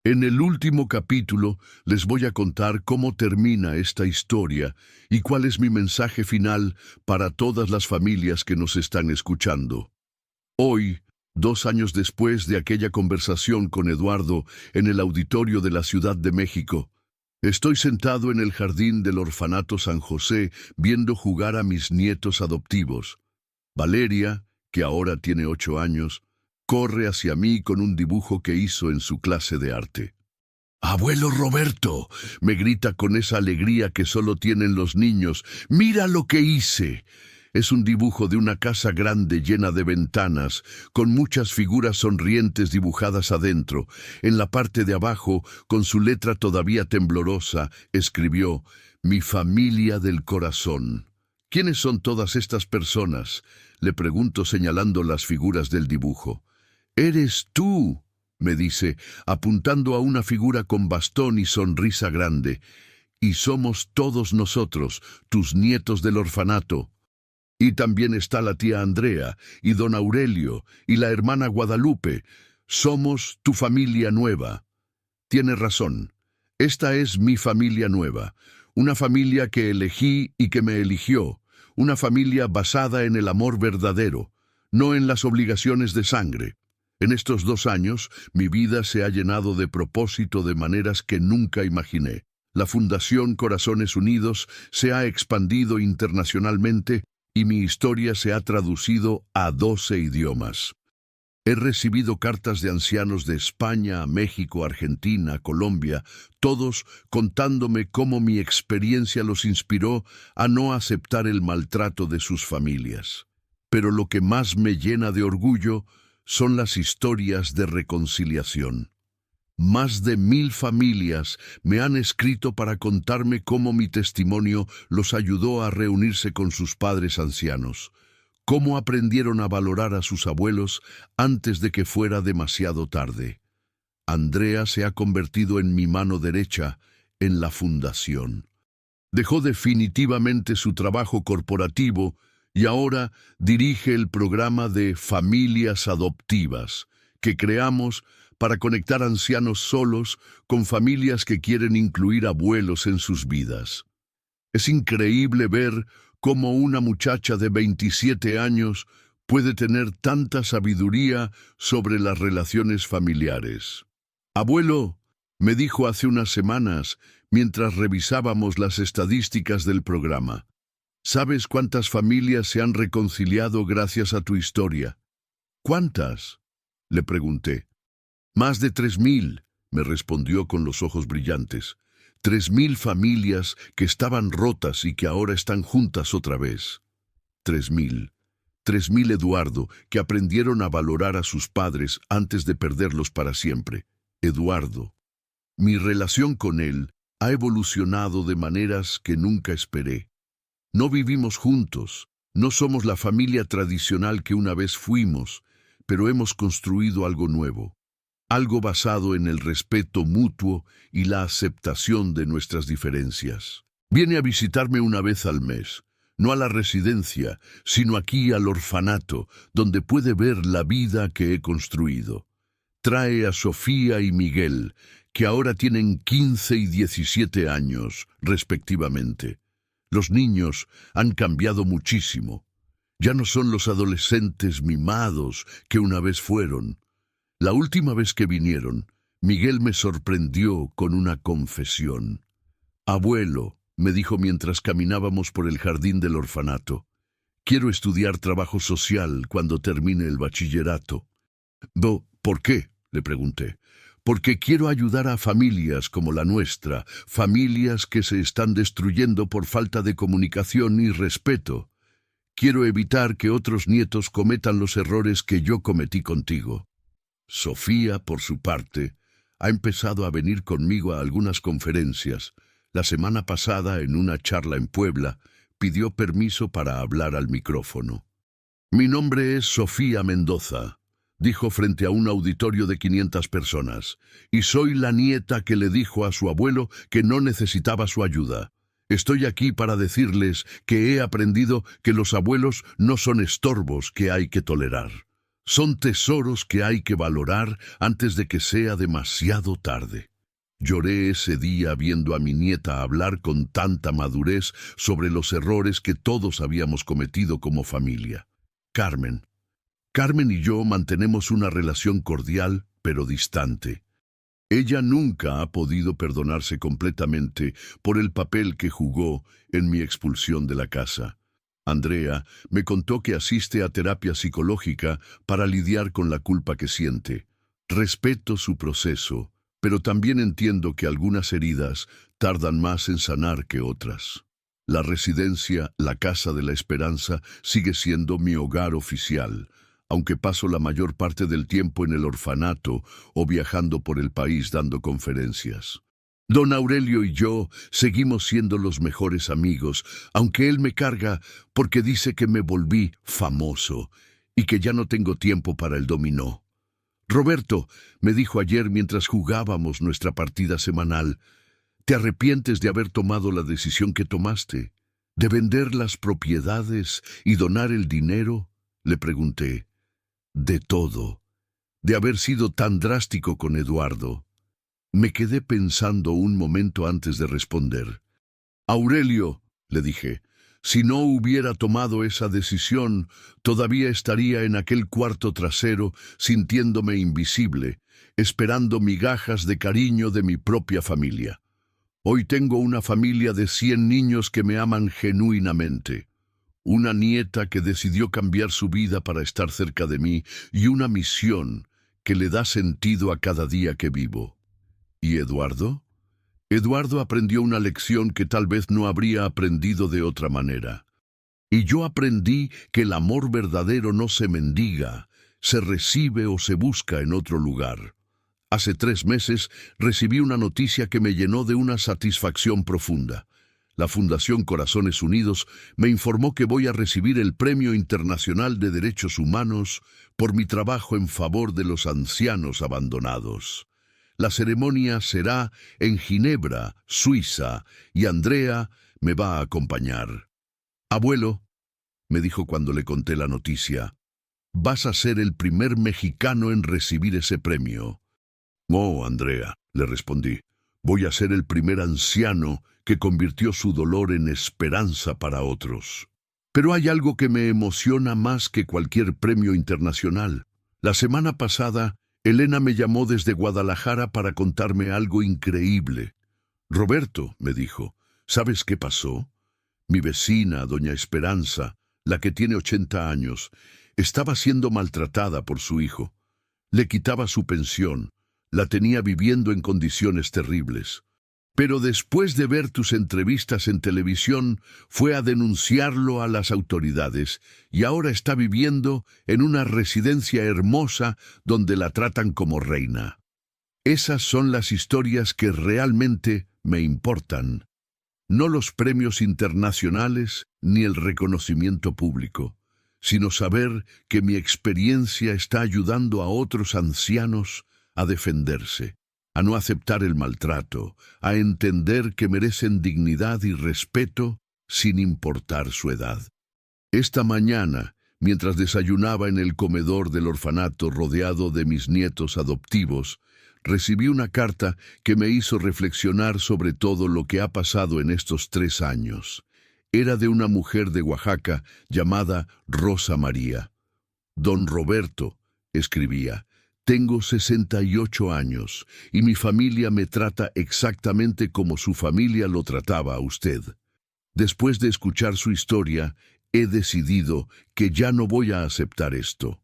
En el último capítulo les voy a contar cómo termina esta historia y cuál es mi mensaje final para todas las familias que nos están escuchando. Hoy, 2 años después de aquella conversación con Eduardo en el auditorio de la Ciudad de México, estoy sentado en el jardín del Orfanato San José viendo jugar a mis nietos adoptivos. Valeria, que ahora tiene 8 años, corre hacia mí con un dibujo que hizo en su clase de arte. «¡Abuelo Roberto!», me grita con esa alegría que solo tienen los niños. «¡Mira lo que hice!». Es un dibujo de una casa grande llena de ventanas, con muchas figuras sonrientes dibujadas adentro. En la parte de abajo, con su letra todavía temblorosa, escribió: «Mi familia del corazón». «¿Quiénes son todas estas personas?», le pregunto señalando las figuras del dibujo. «Eres tú», me dice, apuntando a una figura con bastón y sonrisa grande. «Y somos todos nosotros, tus nietos del orfanato. Y también está la tía Andrea, y don Aurelio, y la hermana Guadalupe. Somos tu familia nueva». Tienes razón. Esta es mi familia nueva. Una familia que elegí y que me eligió. Una familia basada en el amor verdadero, no en las obligaciones de sangre. En estos 2 años, mi vida se ha llenado de propósito de maneras que nunca imaginé. La Fundación Corazones Unidos se ha expandido internacionalmente y mi historia se ha traducido a 12 idiomas. He recibido cartas de ancianos de España, México, Argentina, Colombia, todos contándome cómo mi experiencia los inspiró a no aceptar el maltrato de sus familias. Pero lo que más me llena de orgullo son las historias de reconciliación. Más de 1000 familias me han escrito para contarme cómo mi testimonio los ayudó a reunirse con sus padres ancianos, cómo aprendieron a valorar a sus abuelos antes de que fuera demasiado tarde. Andrea se ha convertido en mi mano derecha en la fundación. Dejó definitivamente su trabajo corporativo y ahora dirige el programa de familias adoptivas que creamos para conectar ancianos solos con familias que quieren incluir abuelos en sus vidas. Es increíble ver cómo una muchacha de 27 años puede tener tanta sabiduría sobre las relaciones familiares. «Abuelo», me dijo hace unas semanas mientras revisábamos las estadísticas del programa, «¿sabes cuántas familias se han reconciliado gracias a tu historia?». «¿Cuántas?», le pregunté. Más de 3.000, me respondió con los ojos brillantes. 3.000 familias que estaban rotas y que ahora están juntas otra vez. 3.000. 3.000, Eduardo, que aprendieron a valorar a sus padres antes de perderlos para siempre. Eduardo. Mi relación con él ha evolucionado de maneras que nunca esperé. No vivimos juntos, no somos la familia tradicional que una vez fuimos, pero hemos construido algo nuevo. Algo basado en el respeto mutuo y la aceptación de nuestras diferencias. Viene a visitarme una vez al mes, no a la residencia, sino aquí al orfanato, donde puede ver la vida que he construido. Trae a Sofía y Miguel, que ahora tienen 15 y 17 años, respectivamente. Los niños han cambiado muchísimo. Ya no son los adolescentes mimados que una vez fueron. La última vez que vinieron, Miguel me sorprendió con una confesión. «Abuelo», me dijo mientras caminábamos por el jardín del orfanato, «quiero estudiar trabajo social cuando termine el bachillerato». «¿Por qué?», le pregunté. «Porque quiero ayudar a familias como la nuestra, familias que se están destruyendo por falta de comunicación y respeto. Quiero evitar que otros nietos cometan los errores que yo cometí contigo». Sofía, por su parte, ha empezado a venir conmigo a algunas conferencias. La semana pasada, en una charla en Puebla, pidió permiso para hablar al micrófono. «Mi nombre es Sofía Mendoza», dijo frente a un auditorio de 500 personas, «y soy la nieta que le dijo a su abuelo que no necesitaba su ayuda. Estoy aquí para decirles que he aprendido que los abuelos no son estorbos que hay que tolerar. Son tesoros que hay que valorar antes de que sea demasiado tarde». Lloré ese día viendo a mi nieta hablar con tanta madurez sobre los errores que todos habíamos cometido como familia. Carmen y yo mantenemos una relación cordial, pero distante. Ella nunca ha podido perdonarse completamente por el papel que jugó en mi expulsión de la casa. Andrea me contó que asiste a terapia psicológica para lidiar con la culpa que siente. Respeto su proceso, pero también entiendo que algunas heridas tardan más en sanar que otras. La residencia, la Casa de la Esperanza, sigue siendo mi hogar oficial, aunque paso la mayor parte del tiempo en el orfanato o viajando por el país dando conferencias. Don Aurelio y yo seguimos siendo los mejores amigos, aunque él me carga porque dice que me volví famoso y que ya no tengo tiempo para el dominó. «Roberto», me dijo ayer mientras jugábamos nuestra partida semanal, «¿te arrepientes de haber tomado la decisión que tomaste? ¿De vender las propiedades y donar el dinero?», le pregunté. «De todo. De haber sido tan drástico con Eduardo». Me quedé pensando un momento antes de responder. «Aurelio», le dije, «si no hubiera tomado esa decisión, todavía estaría en aquel cuarto trasero, sintiéndome invisible, esperando migajas de cariño de mi propia familia. Hoy tengo una familia de 100 niños que me aman genuinamente. Una nieta que decidió cambiar su vida para estar cerca de mí y una misión que le da sentido a cada día que vivo». ¿Y Eduardo? Eduardo aprendió una lección que tal vez no habría aprendido de otra manera. Y yo aprendí que el amor verdadero no se mendiga, se recibe o se busca en otro lugar. Hace 3 meses recibí una noticia que me llenó de una satisfacción profunda. La Fundación Corazones Unidos me informó que voy a recibir el Premio Internacional de Derechos Humanos por mi trabajo en favor de los ancianos abandonados. La ceremonia será en Ginebra, Suiza, y Andrea me va a acompañar. «Abuelo», me dijo cuando le conté la noticia, «vas a ser el primer mexicano en recibir ese premio». «Oh, Andrea», le respondí, «voy a ser el primer anciano que convirtió su dolor en esperanza para otros». Pero hay algo que me emociona más que cualquier premio internacional. La semana pasada, Elena me llamó desde Guadalajara para contarme algo increíble. «Roberto», me dijo, «¿sabes qué pasó? Mi vecina, doña Esperanza, la que tiene 80 años, estaba siendo maltratada por su hijo. Le quitaba su pensión, La tenía viviendo en condiciones terribles. Pero después de ver tus entrevistas en televisión, fue a denunciarlo a las autoridades y ahora está viviendo en una residencia hermosa donde la tratan como reina. Esas son las historias que realmente me importan, no los premios internacionales ni el reconocimiento público, sino saber que mi experiencia está ayudando a otros ancianos a defenderse, a no aceptar el maltrato, a entender que merecen dignidad y respeto sin importar su edad. Esta mañana, mientras desayunaba en el comedor del orfanato rodeado de mis nietos adoptivos, recibí una carta que me hizo reflexionar sobre todo lo que ha pasado en estos 3 años. Era de una mujer de Oaxaca llamada Rosa María. Don Roberto, escribía, tengo 68 años y mi familia me trata exactamente como su familia lo trataba a usted. Después de escuchar su historia, he decidido que ya no voy a aceptar esto.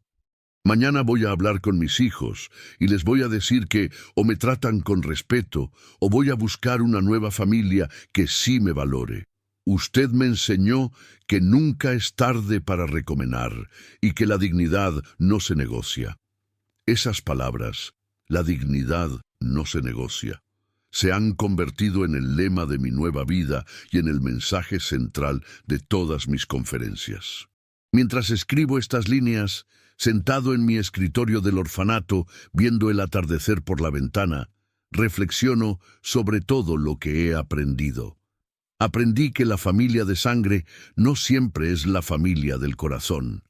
Mañana voy a hablar con mis hijos y les voy a decir que o me tratan con respeto o voy a buscar una nueva familia que sí me valore. Usted me enseñó que nunca es tarde para recomendar y que la dignidad no se negocia. Esas palabras, la dignidad no se negocia, se han convertido en el lema de mi nueva vida y en el mensaje central de todas mis conferencias. Mientras escribo estas líneas, sentado en mi escritorio del orfanato, viendo el atardecer por la ventana, reflexiono sobre todo lo que he aprendido. Aprendí que la familia de sangre no siempre es la familia del corazón.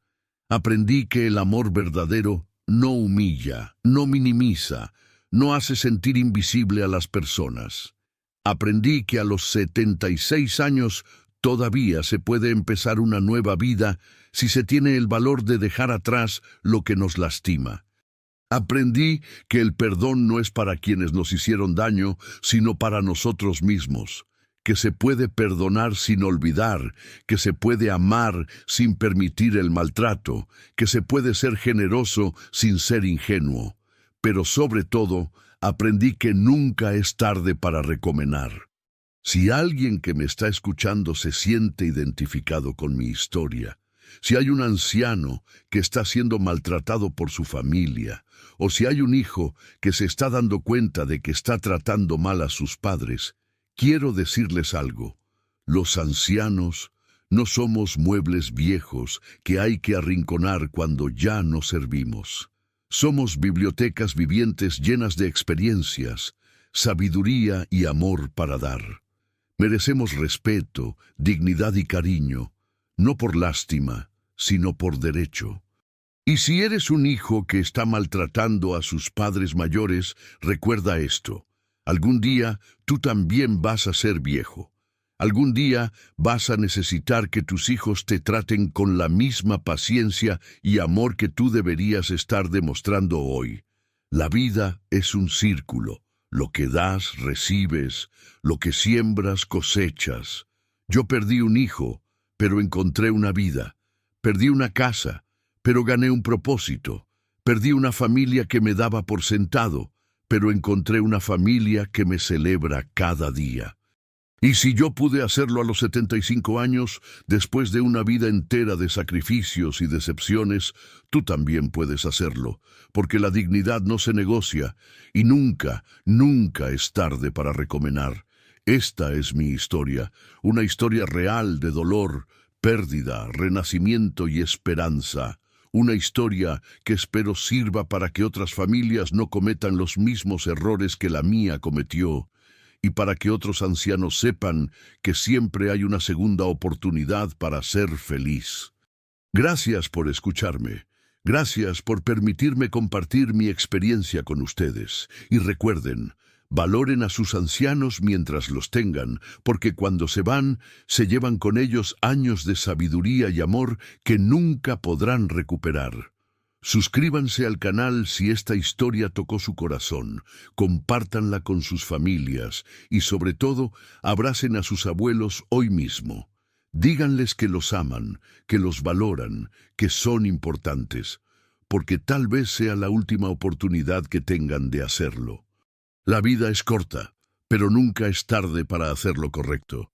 Aprendí que el amor verdadero no humilla, no minimiza, no hace sentir invisible a las personas. Aprendí que a los 76 años todavía se puede empezar una nueva vida si se tiene el valor de dejar atrás lo que nos lastima. Aprendí que el perdón no es para quienes nos hicieron daño, sino para nosotros mismos. Que se puede perdonar sin olvidar, que se puede amar sin permitir el maltrato, que se puede ser generoso sin ser ingenuo. Pero sobre todo, aprendí que nunca es tarde para recomendar. Si alguien que me está escuchando se siente identificado con mi historia, si hay un anciano que está siendo maltratado por su familia, o si hay un hijo que se está dando cuenta de que está tratando mal a sus padres, quiero decirles algo. Los ancianos no somos muebles viejos que hay que arrinconar cuando ya no servimos. Somos bibliotecas vivientes llenas de experiencias, sabiduría y amor para dar. Merecemos respeto, dignidad y cariño, no por lástima, sino por derecho. Y si eres un hijo que está maltratando a sus padres mayores, recuerda esto. Algún día tú también vas a ser viejo. Algún día vas a necesitar que tus hijos te traten con la misma paciencia y amor que tú deberías estar demostrando hoy. La vida es un círculo. Lo que das, recibes. Lo que siembras, cosechas. Yo perdí un hijo, pero encontré una vida. Perdí una casa, pero gané un propósito. Perdí una familia que me daba por sentado, pero encontré una familia que me celebra cada día. Y si yo pude hacerlo a los 75 años, después de una vida entera de sacrificios y decepciones, tú también puedes hacerlo, porque la dignidad no se negocia, y nunca, nunca es tarde para recomendar. Esta es mi historia, una historia real de dolor, pérdida, renacimiento y esperanza. Una historia que espero sirva para que otras familias no cometan los mismos errores que la mía cometió, y para que otros ancianos sepan que siempre hay una segunda oportunidad para ser feliz. Gracias por escucharme. Gracias por permitirme compartir mi experiencia con ustedes. Y recuerden, valoren a sus ancianos mientras los tengan, porque cuando se van, se llevan con ellos años de sabiduría y amor que nunca podrán recuperar. Suscríbanse al canal si esta historia tocó su corazón, compártanla con sus familias y sobre todo, abracen a sus abuelos hoy mismo. Díganles que los aman, que los valoran, que son importantes, porque tal vez sea la última oportunidad que tengan de hacerlo. La vida es corta, pero nunca es tarde para hacer lo correcto.